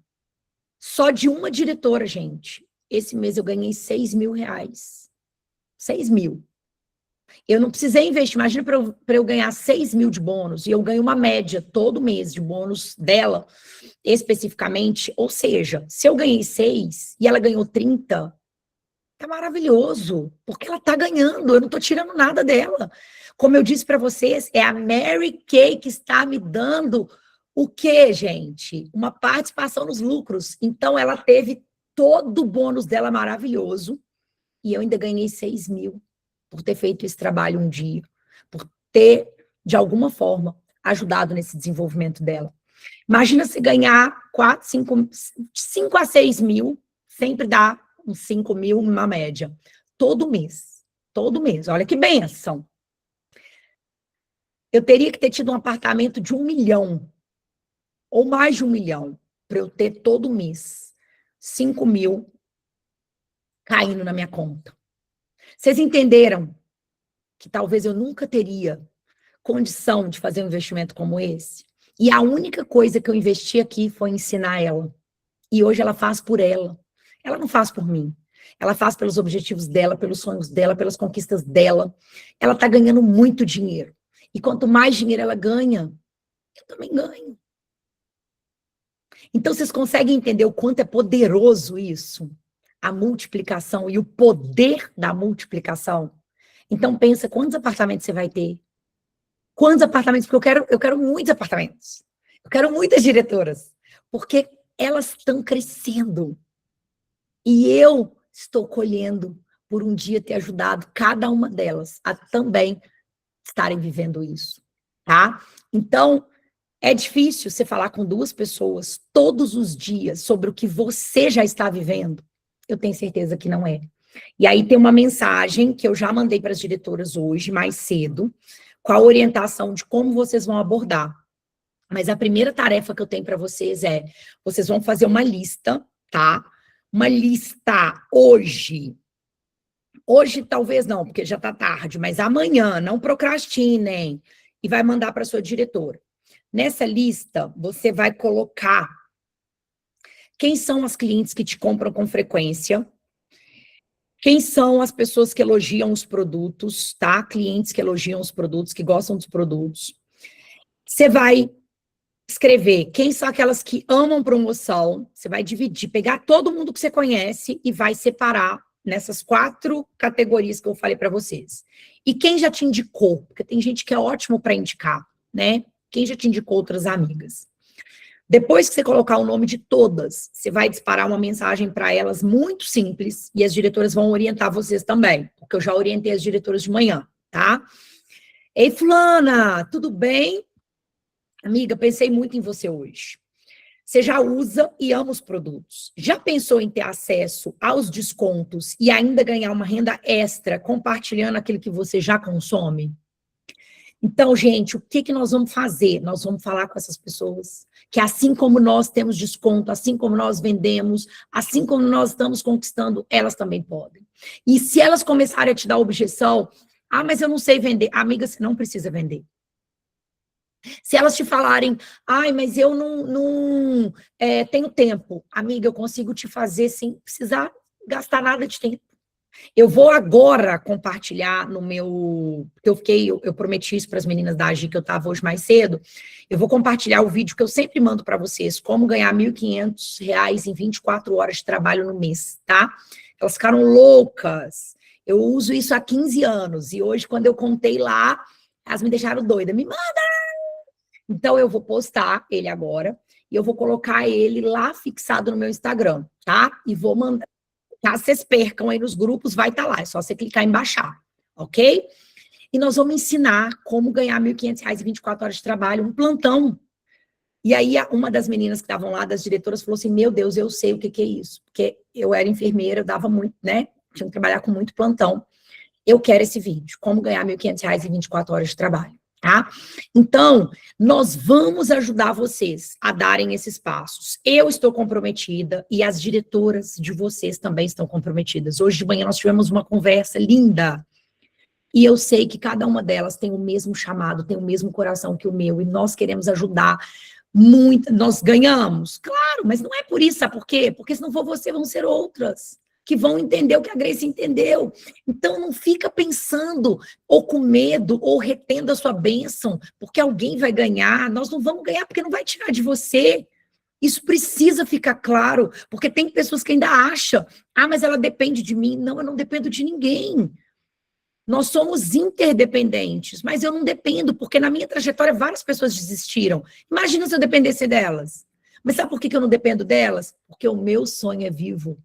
Só de uma diretora, gente. Esse mês eu ganhei R$6.000. 6 mil. Eu não precisei investir. Imagina para eu ganhar 6 mil de bônus e eu ganho uma média todo mês de bônus dela, especificamente. Ou seja, se eu ganhei 6 e ela ganhou 30, tá maravilhoso, porque ela tá ganhando, eu não tô tirando nada dela. Como eu disse para vocês, é a Mary Kay que está me dando o quê, gente? Uma participação nos lucros. Então, ela teve todo o bônus dela maravilhoso e eu ainda ganhei 6 mil por ter feito esse trabalho um dia, por ter, de alguma forma, ajudado nesse desenvolvimento dela. Imagina se ganhar 5 a 6 mil, sempre dá uns 5 mil, uma média. Todo mês. Todo mês. Olha que bênção. Eu teria que ter tido um apartamento de 1 milhão, ou mais de 1 milhão, para eu ter todo mês 5 mil caindo na minha conta. Vocês entenderam que talvez eu nunca teria condição de fazer um investimento como esse? E a única coisa que eu investi aqui foi ensinar ela. E hoje ela faz por ela. Ela não faz por mim. Ela faz pelos objetivos dela, pelos sonhos dela, pelas conquistas dela. Ela está ganhando muito dinheiro. E quanto mais dinheiro ela ganha, eu também ganho. Então, vocês conseguem entender o quanto é poderoso isso? A multiplicação e o poder da multiplicação. Então, pensa quantos apartamentos você vai ter. Quantos apartamentos? Porque eu quero muitos apartamentos. Eu quero muitas diretoras. Porque elas estão crescendo. E eu estou colhendo por um dia ter ajudado cada uma delas a também estarem vivendo isso, tá? Então, é difícil você falar com duas pessoas todos os dias sobre o que você já está vivendo? Eu tenho certeza que não é. E aí tem uma mensagem que eu já mandei para as diretoras hoje, mais cedo, com a orientação de como vocês vão abordar. Mas a primeira tarefa que eu tenho para vocês é, vocês vão fazer uma lista, tá? Uma lista hoje. Hoje talvez não, porque já está tarde, mas amanhã, não procrastinem. E vai mandar para sua diretora. Nessa lista, você vai colocar quem são as clientes que te compram com frequência, Quem são as pessoas que elogiam os produtos, tá? Clientes que elogiam os produtos, que gostam dos produtos. Você vai escrever quem são aquelas que amam promoção. Você vai dividir, pegar todo mundo que você conhece e vai separar nessas 4 categorias que eu falei para vocês. E quem já te indicou? Porque tem gente que é ótimo para indicar, né? Quem já te indicou outras amigas? Depois que você colocar o nome de todas, você vai disparar uma mensagem para elas muito simples e as diretoras vão orientar vocês também, porque eu já orientei as diretoras de manhã, tá? Ei, fulana, tudo bem? Amiga, pensei muito em você hoje. Você já usa e ama os produtos. Já pensou em ter acesso aos descontos e ainda ganhar uma renda extra compartilhando aquilo que você já consome? Então, gente, o que nós vamos fazer? Nós vamos falar com essas pessoas que assim como nós temos desconto, assim como nós vendemos, assim como nós estamos conquistando, elas também podem. E se elas começarem a te dar objeção, mas eu não sei vender. Amiga, você não precisa vender. Se elas te falarem, mas eu não tenho tempo. Amiga, eu consigo te fazer sem precisar gastar nada de tempo. Eu vou agora compartilhar no meu... Eu prometi isso para as meninas da AGI, que eu estava hoje mais cedo. Eu vou compartilhar o vídeo que eu sempre mando para vocês, como ganhar R$ 1.500 em 24 horas de trabalho no mês, tá? Elas ficaram loucas. Eu uso isso há 15 anos. E hoje, quando eu contei lá, elas me deixaram doida. Me manda! Então, eu vou postar ele agora. E eu vou colocar ele lá fixado no meu Instagram, tá? E vou mandar. Caso vocês percam aí nos grupos, vai estar lá. É só você clicar em baixar, ok? E nós vamos ensinar como ganhar R$ 1.500 em 24 horas de trabalho, um plantão. E aí, uma das meninas que estavam lá, das diretoras, falou assim, meu Deus, eu sei o que é isso. Porque eu era enfermeira, eu dava muito, né? Tinha que trabalhar com muito plantão. Eu quero esse vídeo, como ganhar R$ 1.500 em 24 horas de trabalho. Tá? Então, nós vamos ajudar vocês a darem esses passos. Eu estou comprometida e as diretoras de vocês também estão comprometidas. Hoje de manhã nós tivemos uma conversa linda e eu sei que cada uma delas tem o mesmo chamado, tem o mesmo coração que o meu e nós queremos ajudar muito. Nós ganhamos, claro, mas não é por isso, sabe por quê? Porque se não for você, vão ser outras que vão entender o que a Grace entendeu. Então, não fica pensando, ou com medo, ou retendo a sua bênção, porque alguém vai ganhar. Nós não vamos ganhar porque não vai tirar de você. Isso precisa ficar claro, porque tem pessoas que ainda acham, mas ela depende de mim. Não, eu não dependo de ninguém. Nós somos interdependentes, mas eu não dependo, porque na minha trajetória várias pessoas desistiram. Imagina se eu dependesse delas. Mas sabe por que eu não dependo delas? Porque o meu sonho é vivo.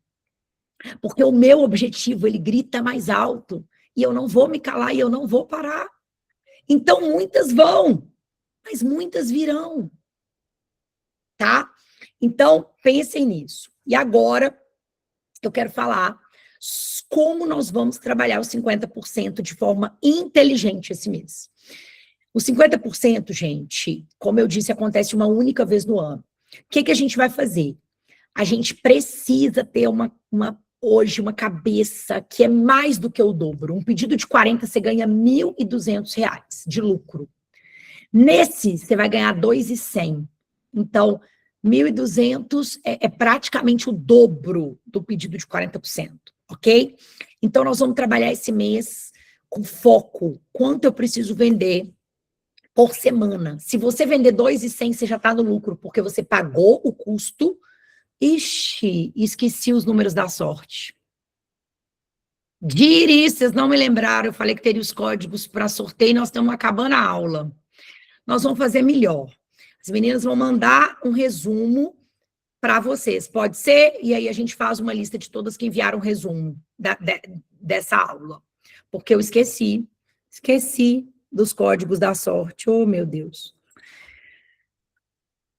Porque o meu objetivo, ele grita mais alto. E eu não vou me calar e eu não vou parar. Então, muitas vão, mas muitas virão. Tá? Então, pensem nisso. E agora, eu quero falar como nós vamos trabalhar os 50% de forma inteligente esse mês. Os 50%, gente, como eu disse, acontece uma única vez no ano. O que a gente vai fazer? A gente precisa ter hoje uma cabeça que é mais do que o dobro. Um pedido de 40, você ganha R$ 1.200 de lucro. Nesse, você vai ganhar 2.100. Então, 1.200 é praticamente o dobro do pedido de 40%, ok? Então, nós vamos trabalhar esse mês com foco. Quanto eu preciso vender por semana? Se você vender 2.100, você já está no lucro, porque você pagou o custo. Ixi, esqueci os números da sorte. Diri, vocês não me lembraram, eu falei que teria os códigos para sorteio e nós estamos acabando a aula. Nós vamos fazer melhor. As meninas vão mandar um resumo para vocês, pode ser? E aí a gente faz uma lista de todas que enviaram o resumo dessa aula. Porque eu esqueci dos códigos da sorte. Oh, meu Deus.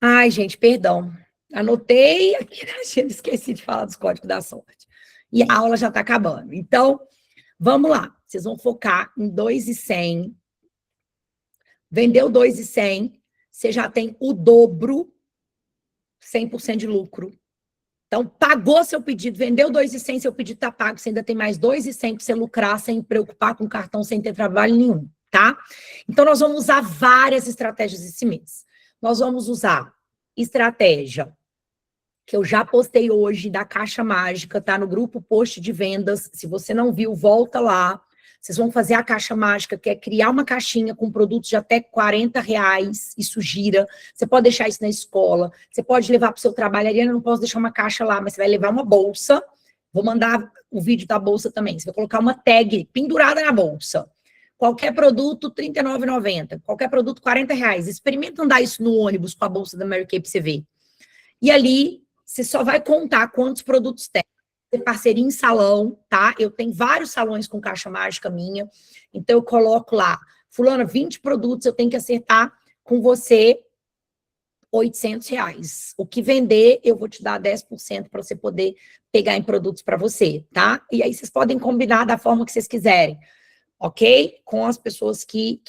Ai, gente, perdão. Anotei aqui na agenda, esqueci de falar dos códigos da sorte. E a aula já está acabando. Então, vamos lá. Vocês vão focar em 2.100. Vendeu 2.100, você já tem o dobro, 100% de lucro. Então, pagou seu pedido, vendeu 2.100, seu pedido está pago, você ainda tem mais 2.100 para você lucrar sem preocupar com cartão, sem ter trabalho nenhum, tá? Então, nós vamos usar várias estratégias esse mês. Nós vamos usar estratégia que eu já postei hoje da Caixa Mágica, tá no grupo Post de Vendas. Se você não viu, volta lá. Vocês vão fazer a Caixa Mágica, que é criar uma caixinha com produtos de até R$ 40, isso gira. Você pode deixar isso na escola, você pode levar para o seu trabalho. Ariana, eu não posso deixar uma caixa lá, mas você vai levar uma bolsa. Vou mandar o vídeo da bolsa também. Você vai colocar uma tag pendurada na bolsa. Qualquer produto, R$ 39,90. Qualquer produto, R$ 40. Experimenta andar isso no ônibus com a bolsa da Mary Kay para você ver. E ali, você só vai contar quantos produtos tem. Tem parceria em salão, tá? Eu tenho vários salões com Caixa Mágica minha. Então, eu coloco lá, fulana, 20 produtos, eu tenho que acertar com você R$ 800. O que vender, eu vou te dar 10% para você poder pegar em produtos para você, tá? E aí, vocês podem combinar da forma que vocês quiserem. Ok? Com as pessoas que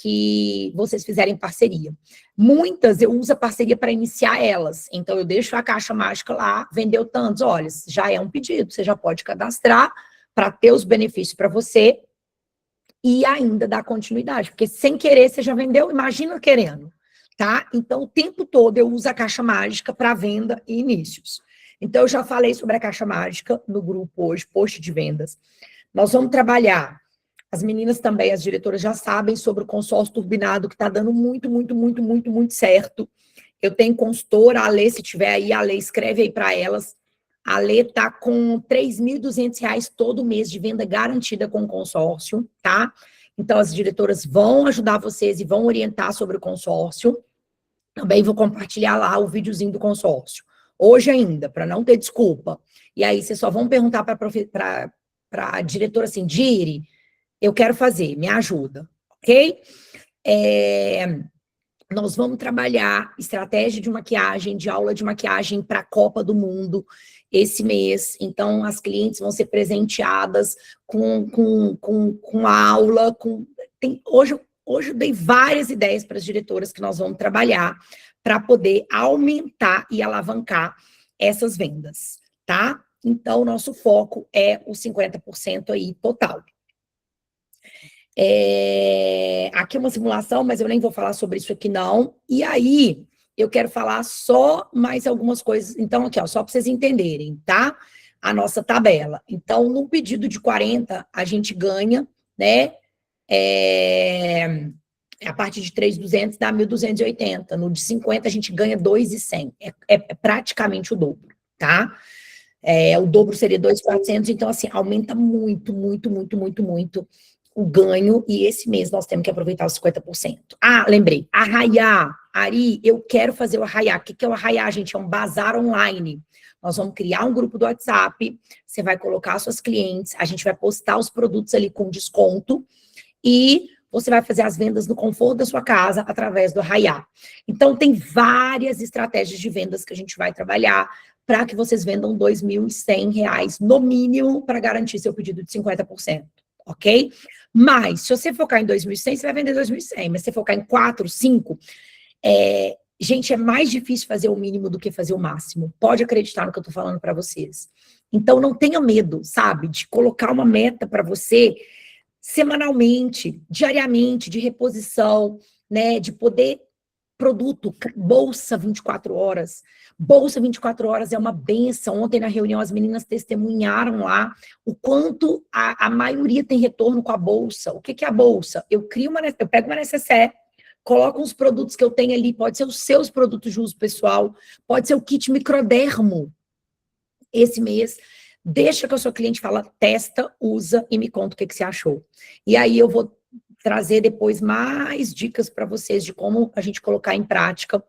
vocês fizerem parceria. Muitas eu uso a parceria para iniciar elas. Então, eu deixo a Caixa Mágica lá, vendeu tantos. Olha, já é um pedido, você já pode cadastrar para ter os benefícios para você e ainda dar continuidade. Porque sem querer, você já vendeu, imagina querendo, tá? Então, o tempo todo eu uso a Caixa Mágica para venda e inícios. Então, eu já falei sobre a Caixa Mágica no grupo hoje, Post de Vendas. Nós vamos trabalhar. As meninas também, as diretoras já sabem sobre o consórcio turbinado, que está dando muito, muito, muito, muito, muito certo. Eu tenho consultora, a Lê, se tiver aí, a Lê, escreve aí para elas. A Lê está com R$ 3.200 todo mês de venda garantida com o consórcio, tá? Então, as diretoras vão ajudar vocês e vão orientar sobre o consórcio. Também vou compartilhar lá o videozinho do consórcio. Hoje ainda, para não ter desculpa. E aí, vocês só vão perguntar para a diretora assim, Diri, eu quero fazer, me ajuda, ok? Nós vamos trabalhar estratégia de maquiagem, de aula de maquiagem para a Copa do Mundo esse mês. Então, as clientes vão ser presenteadas com aula. Hoje eu dei várias ideias para as diretoras que nós vamos trabalhar para poder aumentar e alavancar essas vendas, tá? Então, o nosso foco é os 50% aí total. Aqui é uma simulação, mas eu nem vou falar sobre isso aqui não. E aí, eu quero falar só mais algumas coisas. Então, aqui, ó, só para vocês entenderem, tá? A nossa tabela. Então, no pedido de 40, a gente ganha, né? A partir de 3.200 dá 1.280. No de 50, a gente ganha 2.100. É praticamente o dobro, tá? O dobro seria 2.400. Então, assim, aumenta muito, muito, muito, muito, muito o ganho, e esse mês nós temos que aproveitar os 50%. Ah, lembrei, Arraiá, Ari, eu quero fazer o Arraiá. O que é o Arraiá, gente? É um bazar online. Nós vamos criar um grupo do WhatsApp, você vai colocar suas clientes, a gente vai postar os produtos ali com desconto, e você vai fazer as vendas no conforto da sua casa, através do Arraiá. Então, tem várias estratégias de vendas que a gente vai trabalhar, para que vocês vendam R$ 2.100, no mínimo, para garantir seu pedido de 50%. Ok? Mas, se você focar em 2.100, você vai vender 2.100. Mas se você focar em 4, 5, gente, é mais difícil fazer o mínimo do que fazer o máximo. Pode acreditar no que eu tô falando para vocês. Então, não tenha medo, sabe? De colocar uma meta para você semanalmente, diariamente, de reposição, né? De poder... Produto, bolsa 24 horas. Bolsa 24 horas é uma benção. Ontem na reunião as meninas testemunharam lá o quanto a maioria tem retorno com a bolsa. O que é a bolsa? Eu pego uma necessaire, coloco uns produtos que eu tenho ali, pode ser os seus produtos de uso pessoal, pode ser o kit microdermo esse mês. Deixa que a sua cliente fala, testa, usa e me conta o que você achou. E aí eu vou trazer depois mais dicas para vocês de como a gente colocar em prática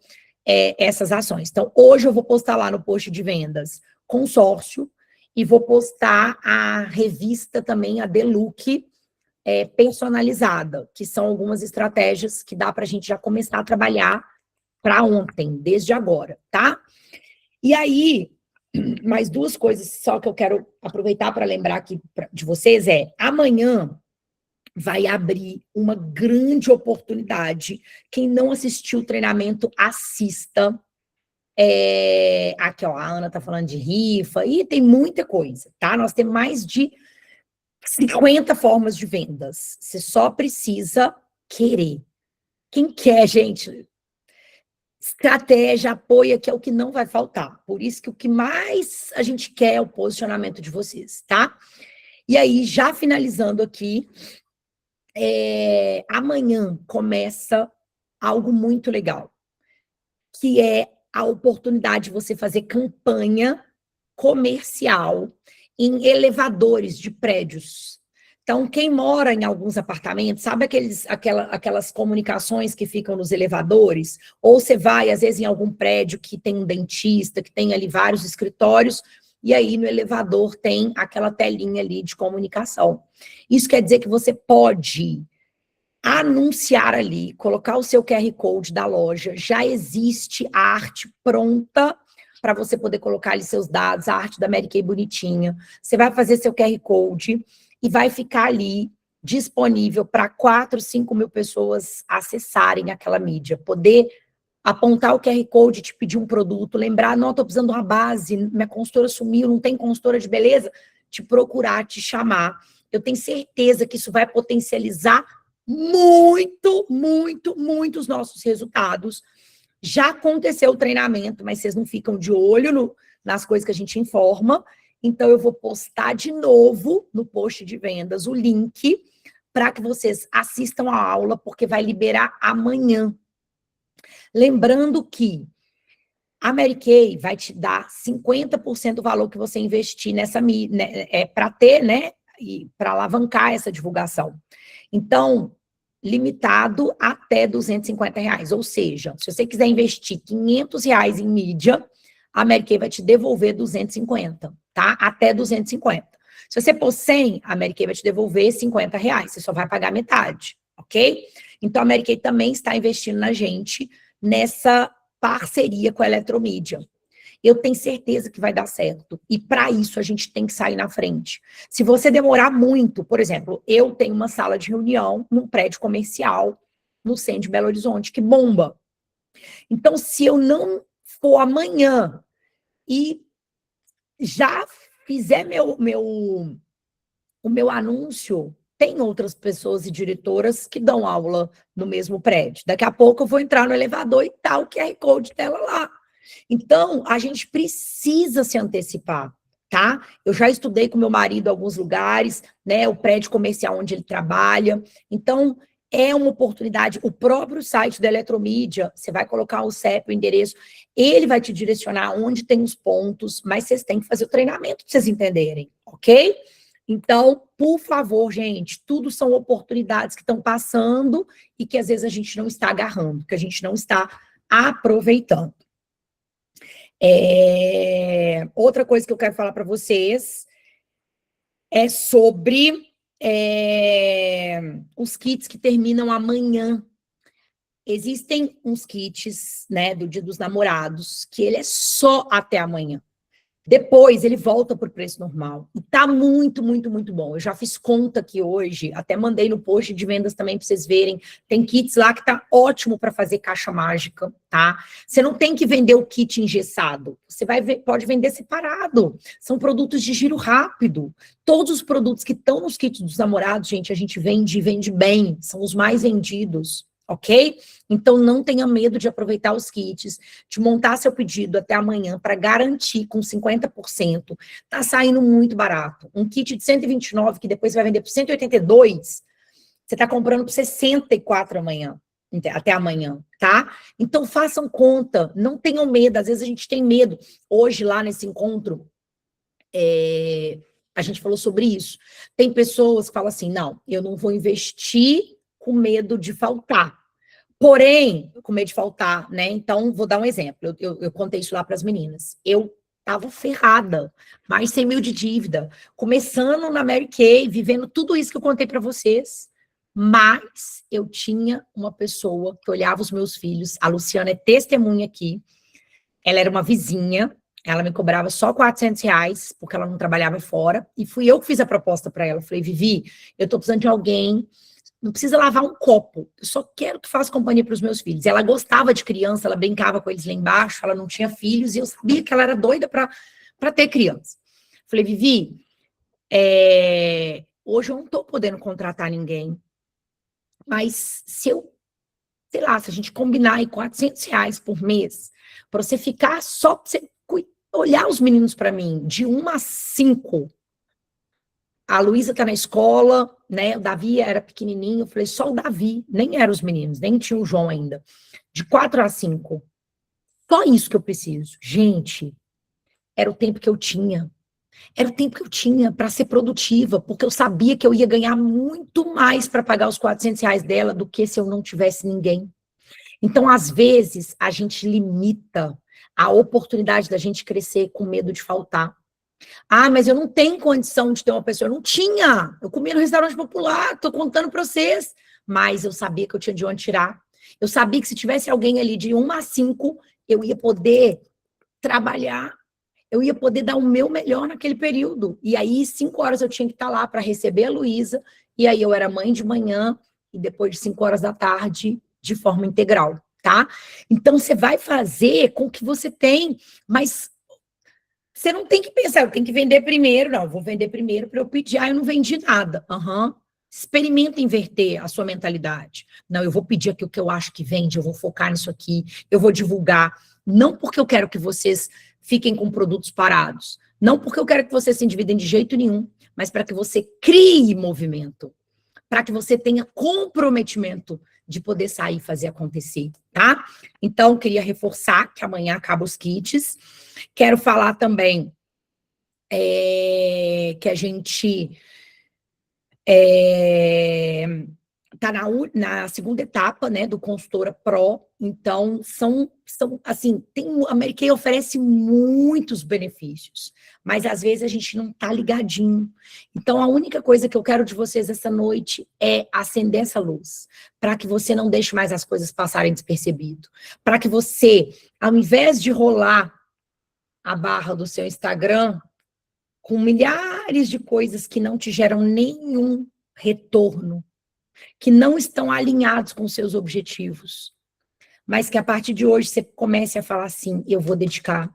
essas ações. Então, hoje eu vou postar lá no post de vendas consórcio e vou postar a revista também, a The Look, personalizada, que são algumas estratégias que dá para a gente já começar a trabalhar para ontem, desde agora, tá? E aí, mais duas coisas só que eu quero aproveitar para lembrar aqui de vocês amanhã vai abrir uma grande oportunidade. Quem não assistiu o treinamento, assista. Aqui, ó, a Ana tá falando de rifa, e tem muita coisa, tá? Nós temos mais de 50 formas de vendas. Você só precisa querer. Quem quer, gente? Estratégia, apoio, que é o que não vai faltar. Por isso que o que mais a gente quer é o posicionamento de vocês, tá? E aí, já finalizando aqui, amanhã começa algo muito legal, que é a oportunidade de você fazer campanha comercial em elevadores de prédios. Então, quem mora em alguns apartamentos, sabe aquelas comunicações que ficam nos elevadores? Ou você vai, às vezes, em algum prédio que tem um dentista, que tem ali vários escritórios, e aí no elevador tem aquela telinha ali de comunicação. Isso quer dizer que você pode anunciar ali, colocar o seu QR Code da loja, já existe a arte pronta para você poder colocar ali seus dados, a arte da Mary Kay bonitinha. Você vai fazer seu QR Code e vai ficar ali disponível para 4, 5 mil pessoas acessarem aquela mídia, poder apontar o QR Code, te pedir um produto, lembrar, não, estou precisando de uma base, minha consultora sumiu, não tem consultora de beleza, te procurar, te chamar. Eu tenho certeza que isso vai potencializar muito, muito, muito os nossos resultados. Já aconteceu o treinamento, mas vocês não ficam de olho nas coisas que a gente informa. Então, eu vou postar de novo no post de vendas o link para que vocês assistam a aula, porque vai liberar amanhã. Lembrando que a Mary Kay vai te dar 50% do valor que você investir nessa mídia, para ter, né, e para alavancar essa divulgação. Então, limitado até R$250. Ou seja, se você quiser investir R$500 em mídia, a Mary Kay vai te devolver 250, tá? Até 250. Se você pôr 100, a Mary Kay vai te devolver R$50. Você só vai pagar metade, ok? Então, a Mary Kay também está investindo na gente nessa parceria com a Eletromídia. Eu tenho certeza que vai dar certo. E para isso a gente tem que sair na frente. Se você demorar muito, por exemplo, eu tenho uma sala de reunião num prédio comercial no centro de Belo Horizonte, que bomba. Então, se eu não for amanhã e já fizer o meu anúncio, tem outras pessoas e diretoras que dão aula no mesmo prédio. Daqui a pouco eu vou entrar no elevador e tá o QR Code dela lá. Então, a gente precisa se antecipar, tá? Eu já estudei com meu marido em alguns lugares, né? O prédio comercial onde ele trabalha. Então, é uma oportunidade. O próprio site da Eletromídia, você vai colocar o CEP, o endereço, ele vai te direcionar onde tem os pontos, mas vocês têm que fazer o treinamento para vocês entenderem, ok? Então, por favor, gente, tudo são oportunidades que estão passando e que às vezes a gente não está agarrando, que a gente não está aproveitando. Outra coisa que eu quero falar para vocês é sobre os kits que terminam amanhã. Existem uns kits, né, do Dia dos Namorados, que ele é só até amanhã. Depois ele volta para o preço normal. E tá muito, muito, muito bom. Eu já fiz conta aqui hoje, até mandei no post de vendas também para vocês verem. Tem kits lá que tá ótimo para fazer caixa mágica, tá? Você não tem que vender o kit engessado. Você pode vender separado. São produtos de giro rápido. Todos os produtos que estão nos kits dos namorados, gente, a gente vende e vende bem. São os mais vendidos. Ok? Então, não tenha medo de aproveitar os kits, de montar seu pedido até amanhã para garantir com 50%. Tá saindo muito barato. Um kit de 129, que depois vai vender por 182, você tá comprando por 64 amanhã, até amanhã, tá? Então, façam conta, não tenham medo. Às vezes a gente tem medo. Hoje, lá nesse encontro, a gente falou sobre isso. Tem pessoas que falam assim, não, eu não vou investir com medo de faltar. Porém, com medo de faltar, né? Então, vou dar um exemplo. Eu contei isso lá para as meninas. Eu estava ferrada, mais 100 mil de dívida, começando na Mary Kay, vivendo tudo isso que eu contei para vocês. Mas eu tinha uma pessoa que olhava os meus filhos. A Luciana é testemunha aqui. Ela era uma vizinha. Ela me cobrava só R$400, porque ela não trabalhava fora. E fui eu que fiz a proposta para ela. Eu falei, Vivi, eu estou precisando de alguém. Não precisa lavar um copo, eu só quero que faça companhia para os meus filhos. Ela gostava de criança, ela brincava com eles lá embaixo, ela não tinha filhos, e eu sabia que ela era doida para ter criança. Falei, Vivi, hoje eu não estou podendo contratar ninguém, mas se eu sei lá, se a gente combinar aí R$ 400 por mês, para você ficar só, pra você olhar os meninos para mim, de 1 a 5. A Luísa tá na escola, né? O Davi era pequenininho, eu falei, só o Davi, nem eram os meninos, nem tinha o João ainda. De 4 a 5. Só isso que eu preciso. Gente, era o tempo que eu tinha. Era o tempo que eu tinha para ser produtiva, porque eu sabia que eu ia ganhar muito mais para pagar os R$ 400 dela do que se eu não tivesse ninguém. Então, às vezes, a gente limita a oportunidade da gente crescer com medo de faltar. Ah, mas eu não tenho condição de ter uma pessoa. Eu não tinha. Eu comia no restaurante popular, estou contando para vocês. Mas eu sabia que eu tinha de onde tirar. Eu sabia que se tivesse alguém ali de 1 a 5, eu ia poder trabalhar, eu ia poder dar o meu melhor naquele período. E aí, 5 horas eu tinha que estar lá para receber a Luísa, e aí eu era mãe de manhã, e depois de 5 horas da tarde, de forma integral, tá? Então, você vai fazer com o que você tem, mas você não tem que pensar, eu tenho que vender primeiro. Não, eu vou vender primeiro para eu pedir, eu não vendi nada. Experimenta inverter a sua mentalidade. Não, eu vou pedir aqui o que eu acho que vende, eu vou focar nisso aqui, eu vou divulgar. Não porque eu quero que vocês fiquem com produtos parados, não porque eu quero que vocês se endividem de jeito nenhum, mas para que você crie movimento, para que você tenha comprometimento de poder sair e fazer acontecer, tá? Então, queria reforçar que amanhã acaba os kits. Quero falar também que a gente está na segunda etapa, né, do Consultora Pro. Então, são assim, a Mary Kay oferece muitos benefícios, mas às vezes a gente não está ligadinho. Então, a única coisa que eu quero de vocês essa noite é acender essa luz, para que você não deixe mais as coisas passarem despercebido, para que você, ao invés de rolar a barra do seu Instagram com milhares de coisas que não te geram nenhum retorno, que não estão alinhados com seus objetivos, mas que a partir de hoje você comece a falar assim, eu vou dedicar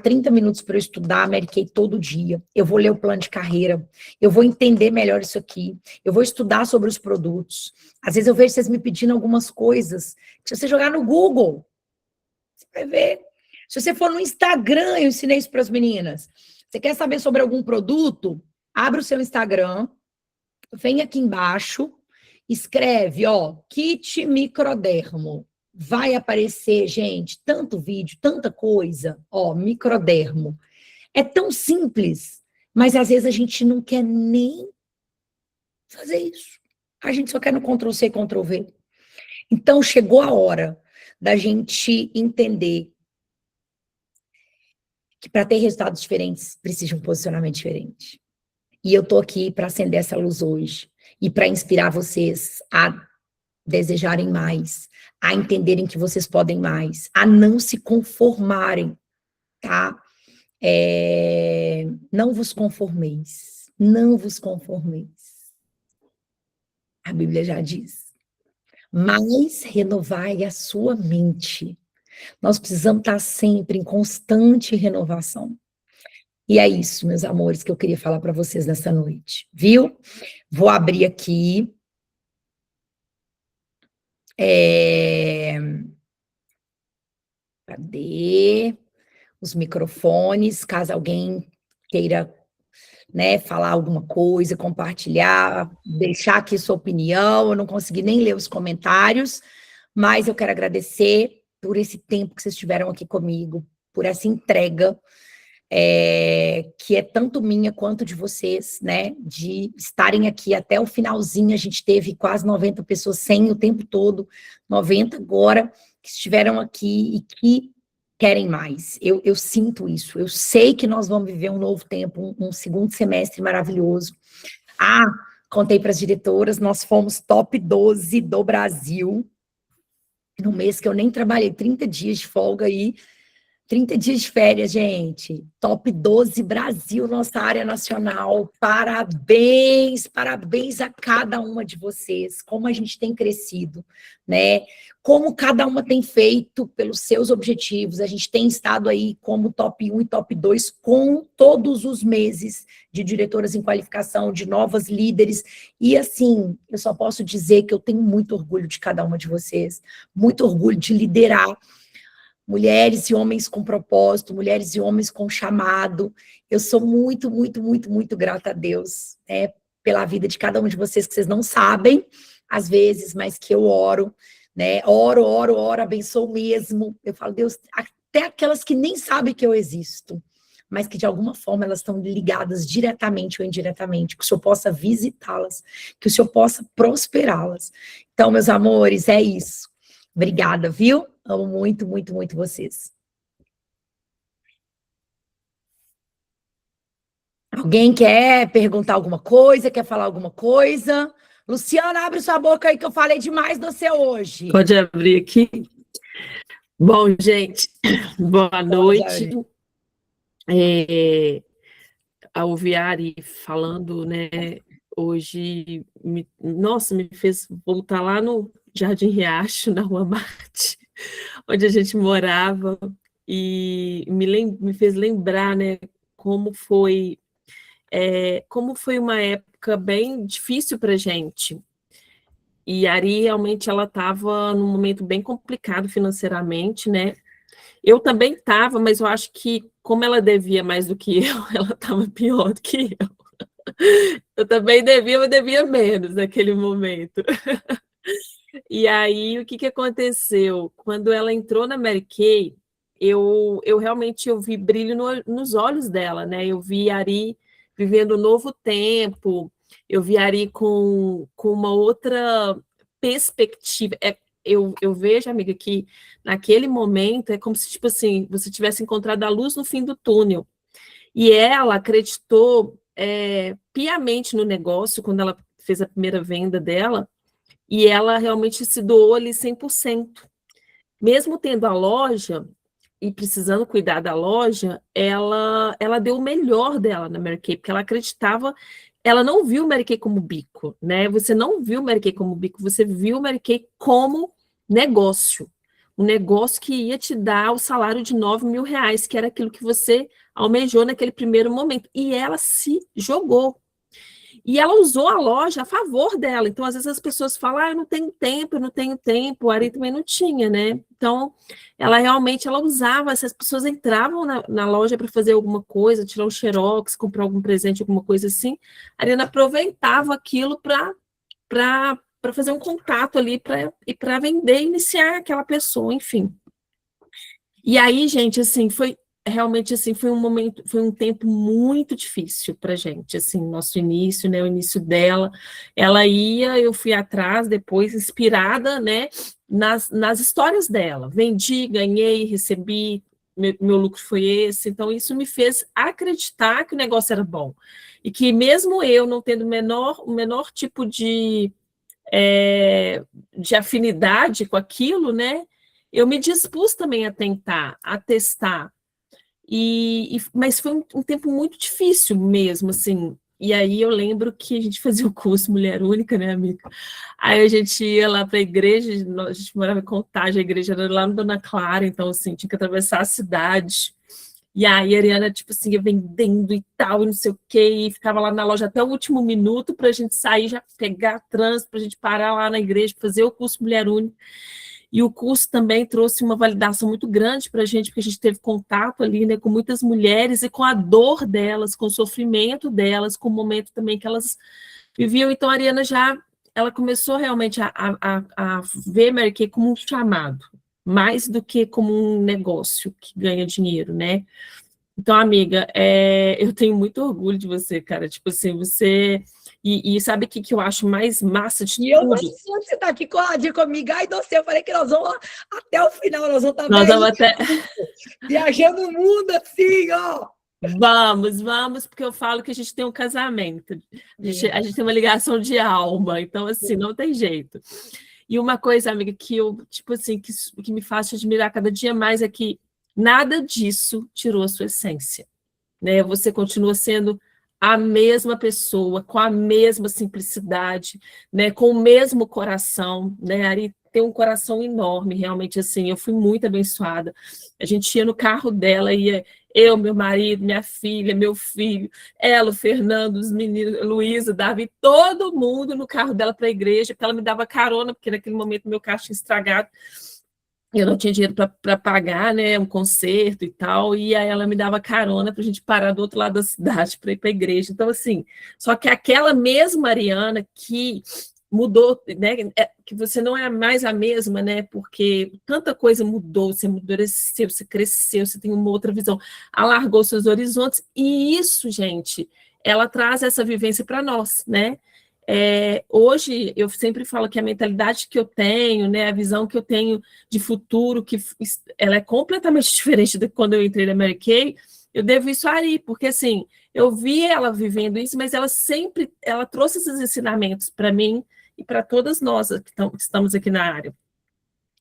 30 minutos para eu estudar a Mary Kay todo dia, eu vou ler o plano de carreira, eu vou entender melhor isso aqui, eu vou estudar sobre os produtos. Às vezes eu vejo vocês me pedindo algumas coisas, se você jogar no Google, você vai ver. Se você for no Instagram, eu ensinei isso para as meninas. Você quer saber sobre algum produto? Abre o seu Instagram, vem aqui embaixo, escreve, kit microdermo. Vai aparecer, gente, tanto vídeo, tanta coisa, microdermo. É tão simples, mas às vezes a gente não quer nem fazer isso. A gente só quer no Ctrl+C, Ctrl+V. Então, chegou a hora da gente entender que para ter resultados diferentes, precisa de um posicionamento diferente. E eu estou aqui para acender essa luz hoje e para inspirar vocês a desejarem mais, a entenderem que vocês podem mais, a não se conformarem, tá? Não vos conformeis, não vos conformeis. A Bíblia já diz. Mas renovai a sua mente. Nós precisamos estar sempre em constante renovação. E é isso, meus amores, que eu queria falar para vocês nessa noite, viu? Vou abrir aqui. Cadê os microfones? Caso alguém queira, né, falar alguma coisa, compartilhar, deixar aqui sua opinião. Eu não consegui nem ler os comentários, mas eu quero agradecer por esse tempo que vocês tiveram aqui comigo, por essa entrega, que é tanto minha quanto de vocês, né, de estarem aqui até o finalzinho. A gente teve quase 90 pessoas, 100 o tempo todo, 90 agora, que estiveram aqui e que querem mais. Eu sinto isso, eu sei que nós vamos viver um novo tempo, um segundo semestre maravilhoso. Contei para as diretoras, nós fomos top 12 do Brasil, no mês que eu nem trabalhei, 30 dias de folga aí, 30 dias de férias, gente. Top 12 Brasil, nossa área nacional. Parabéns, parabéns a cada uma de vocês. Como a gente tem crescido, né? Como cada uma tem feito pelos seus objetivos. A gente tem estado aí como top 1 e top 2 com todos os meses de diretoras em qualificação, de novas líderes. E assim, eu só posso dizer que eu tenho muito orgulho de cada uma de vocês. Muito orgulho de liderar mulheres e homens com propósito, mulheres e homens com chamado. Eu sou muito, muito, muito, muito grata a Deus, né, pela vida de cada um de vocês, que vocês não sabem, às vezes, mas que eu oro, né, oro, abençoo mesmo. Eu falo, Deus, até aquelas que nem sabem que eu existo, mas que de alguma forma elas estão ligadas diretamente ou indiretamente, que o Senhor possa visitá-las, que o Senhor possa prosperá-las. Então, meus amores, é isso. Obrigada, viu? Amo muito, muito, muito vocês. Alguém quer perguntar alguma coisa? Quer falar alguma coisa? Luciana, abre sua boca aí que eu falei demais de você hoje. Pode abrir aqui. Bom, gente, boa noite. A ouvir a Ari falando, né, hoje, nossa, me fez voltar lá no Jardim Riacho, na Rua Marte, onde a gente morava, e me fez lembrar, né, como foi uma época bem difícil para a gente. E a Ari, realmente, ela estava num momento bem complicado financeiramente, né? Eu também estava, mas eu acho que, como ela devia mais do que eu, ela estava pior do que eu. Eu também devia, mas devia menos naquele momento. E aí, o que aconteceu? Quando ela entrou na Mary Kay, eu realmente vi brilho nos olhos dela, né? Eu vi a Ari vivendo um novo tempo, eu vi a Ari com uma outra perspectiva. Eu vejo, amiga, que naquele momento é como se, tipo assim, você tivesse encontrado a luz no fim do túnel. E ela acreditou piamente no negócio quando ela fez a primeira venda dela, e ela realmente se doou ali 100%. Mesmo tendo a loja e precisando cuidar da loja, ela deu o melhor dela na Mary Kay, porque ela acreditava, ela não viu Mary Kay como bico, né? Você não viu Mary Kay como bico, você viu Mary Kay como negócio. Um negócio que ia te dar o salário de R$9.000, que era aquilo que você almejou naquele primeiro momento. E ela se jogou. E ela usou a loja a favor dela. Então, às vezes as pessoas falam, eu não tenho tempo. A Ari também não tinha, né? Então, ela realmente, ela usava, se as pessoas entravam na loja para fazer alguma coisa, tirar um xerox, comprar algum presente, alguma coisa assim, a Ariana aproveitava aquilo para fazer um contato ali, para vender, iniciar aquela pessoa, enfim. E aí, gente, assim, realmente, assim, foi um tempo muito difícil para a gente, assim, nosso início, né, o início dela, ela eu fui atrás depois, inspirada, né, nas histórias dela, vendi, ganhei, recebi, meu lucro foi esse, então isso me fez acreditar que o negócio era bom, e que mesmo eu não tendo o menor tipo de afinidade com aquilo, né, eu me dispus também a tentar, a testar, mas foi um tempo muito difícil mesmo, assim. E aí eu lembro que a gente fazia o curso Mulher Única, né, amiga? Aí a gente ia lá para a igreja, a gente morava em Contagem, a igreja era lá no Dona Clara, então, assim, tinha que atravessar a cidade. E aí a Ariana, tipo assim, ia vendendo e tal, e não sei o quê, e ficava lá na loja até o último minuto para a gente sair, já pegar trânsito, para a gente parar lá na igreja, fazer o curso Mulher Única. E o curso também trouxe uma validação muito grande para a gente, porque a gente teve contato ali, né, com muitas mulheres e com a dor delas, com o sofrimento delas, com o momento também que elas viviam. Então, a Ariana ela começou realmente a ver Mary Kay como um chamado, mais do que como um negócio que ganha dinheiro, né? Então, amiga, eu tenho muito orgulho de você, cara. Tipo assim, você... E sabe o que eu acho mais massa de tudo? E eu não sei onde você está aqui comigo. Ai, não sei, eu falei que nós vamos até o final, nós vamos estar viajando o mundo assim, ó. Vamos, porque eu falo que a gente tem um casamento. A gente tem uma ligação de alma, então, assim, não tem jeito. E uma coisa, amiga, que eu, tipo assim, que me faz te admirar cada dia mais é que nada disso tirou a sua essência, né? Você continua sendo a mesma pessoa, com a mesma simplicidade, né? Com o mesmo coração, né? Ari tem um coração enorme, realmente, assim, eu fui muito abençoada. A gente ia no carro dela, ia eu, meu marido, minha filha, meu filho, ela, o Fernando, os meninos, Luísa, Davi, todo mundo no carro dela para a igreja, porque ela me dava carona, porque naquele momento meu carro tinha estragado, eu não tinha dinheiro para pagar, né, um concerto e tal, e aí ela me dava carona para a gente parar do outro lado da cidade para ir para a igreja. Então, assim, só que aquela mesma Mariana que mudou, né, que você não é mais a mesma, né, porque tanta coisa mudou, você amadureceu, você cresceu, você tem uma outra visão, alargou seus horizontes, e isso, gente, ela traz essa vivência para nós, né? Hoje, eu sempre falo que a mentalidade que eu tenho, né, a visão que eu tenho de futuro, que ela é completamente diferente de quando eu entrei na Mary Kay, eu devo isso a Ari, porque assim, eu vi ela vivendo isso, mas ela trouxe esses ensinamentos para mim e para todas nós que estamos aqui na área.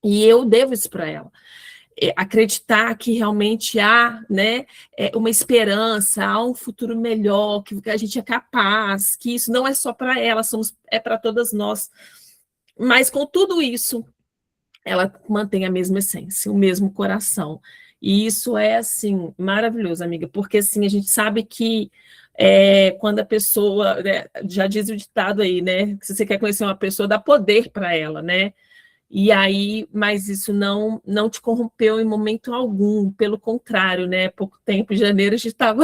E eu devo isso para ela. Acreditar que realmente há, né, uma esperança, há um futuro melhor, que a gente é capaz, que isso não é só para ela, é para todas nós. Mas com tudo isso, ela mantém a mesma essência, o mesmo coração. E isso é, assim, maravilhoso, amiga, porque, assim, a gente sabe que quando a pessoa, né, já diz o ditado aí, né, que se você quer conhecer uma pessoa, dá poder para ela, né? E aí, mas isso não te corrompeu em momento algum, pelo contrário, né? Pouco tempo, em janeiro, a gente estava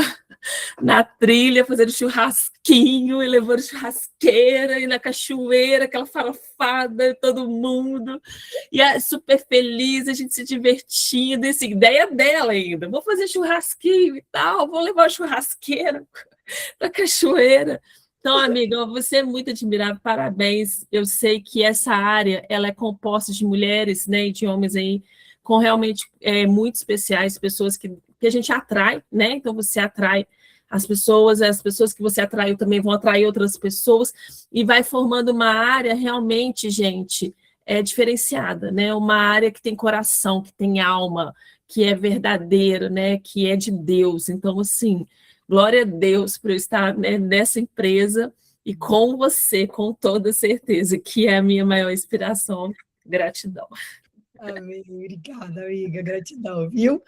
na trilha, fazendo churrasquinho, e levando churrasqueira, e na cachoeira, aquela farofada, todo mundo, e super feliz, a gente se divertindo, essa ideia dela ainda, vou fazer churrasquinho e tal, vou levar a churrasqueira para cachoeira. Então, amiga, você é muito admirável, parabéns. Eu sei que essa área ela é composta de mulheres, né, e de homens aí com realmente muito especiais, pessoas que a gente atrai, né? Então você atrai as pessoas que você atraiu também vão atrair outras pessoas e vai formando uma área realmente, gente, diferenciada, né? Uma área que tem coração, que tem alma, que é verdadeira, né? Que é de Deus. Então, assim, glória a Deus por eu estar, né, nessa empresa e com você, com toda certeza, que é a minha maior inspiração. Gratidão. Amém. Obrigada, amiga. Gratidão, viu?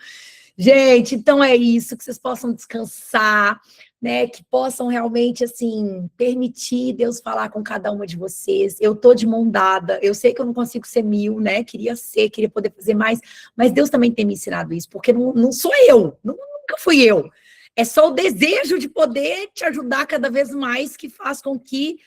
Gente, então é isso, que vocês possam descansar, né? Que possam realmente, assim, permitir Deus falar com cada uma de vocês. Eu tô de mão dada, eu sei que eu não consigo ser 1000, né? Queria poder fazer mais, mas Deus também tem me ensinado isso, porque não sou eu, nunca fui eu. É só o desejo de poder te ajudar cada vez mais que faz com que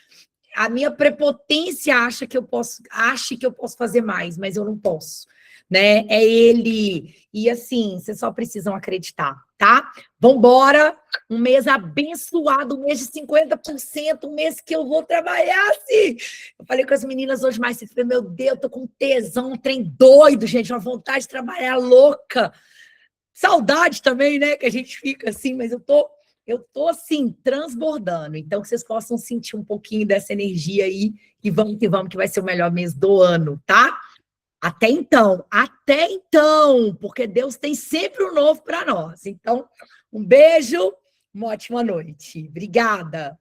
a minha prepotência ache que eu posso fazer mais, mas eu não posso, né? É ele. E assim, vocês só precisam acreditar, tá? Vambora! Um mês abençoado, um mês de 50%, um mês que eu vou trabalhar, assim. Eu falei com as meninas hoje mais cedo, meu Deus, tô com tesão, um trem doido, gente, uma vontade de trabalhar louca. Saudade também, né? Que a gente fica assim, mas eu tô assim, transbordando. Então, que vocês possam sentir um pouquinho dessa energia aí. E vamos, que vai ser o melhor mês do ano, tá? Até então, porque Deus tem sempre um novo para nós. Então, um beijo, uma ótima noite. Obrigada.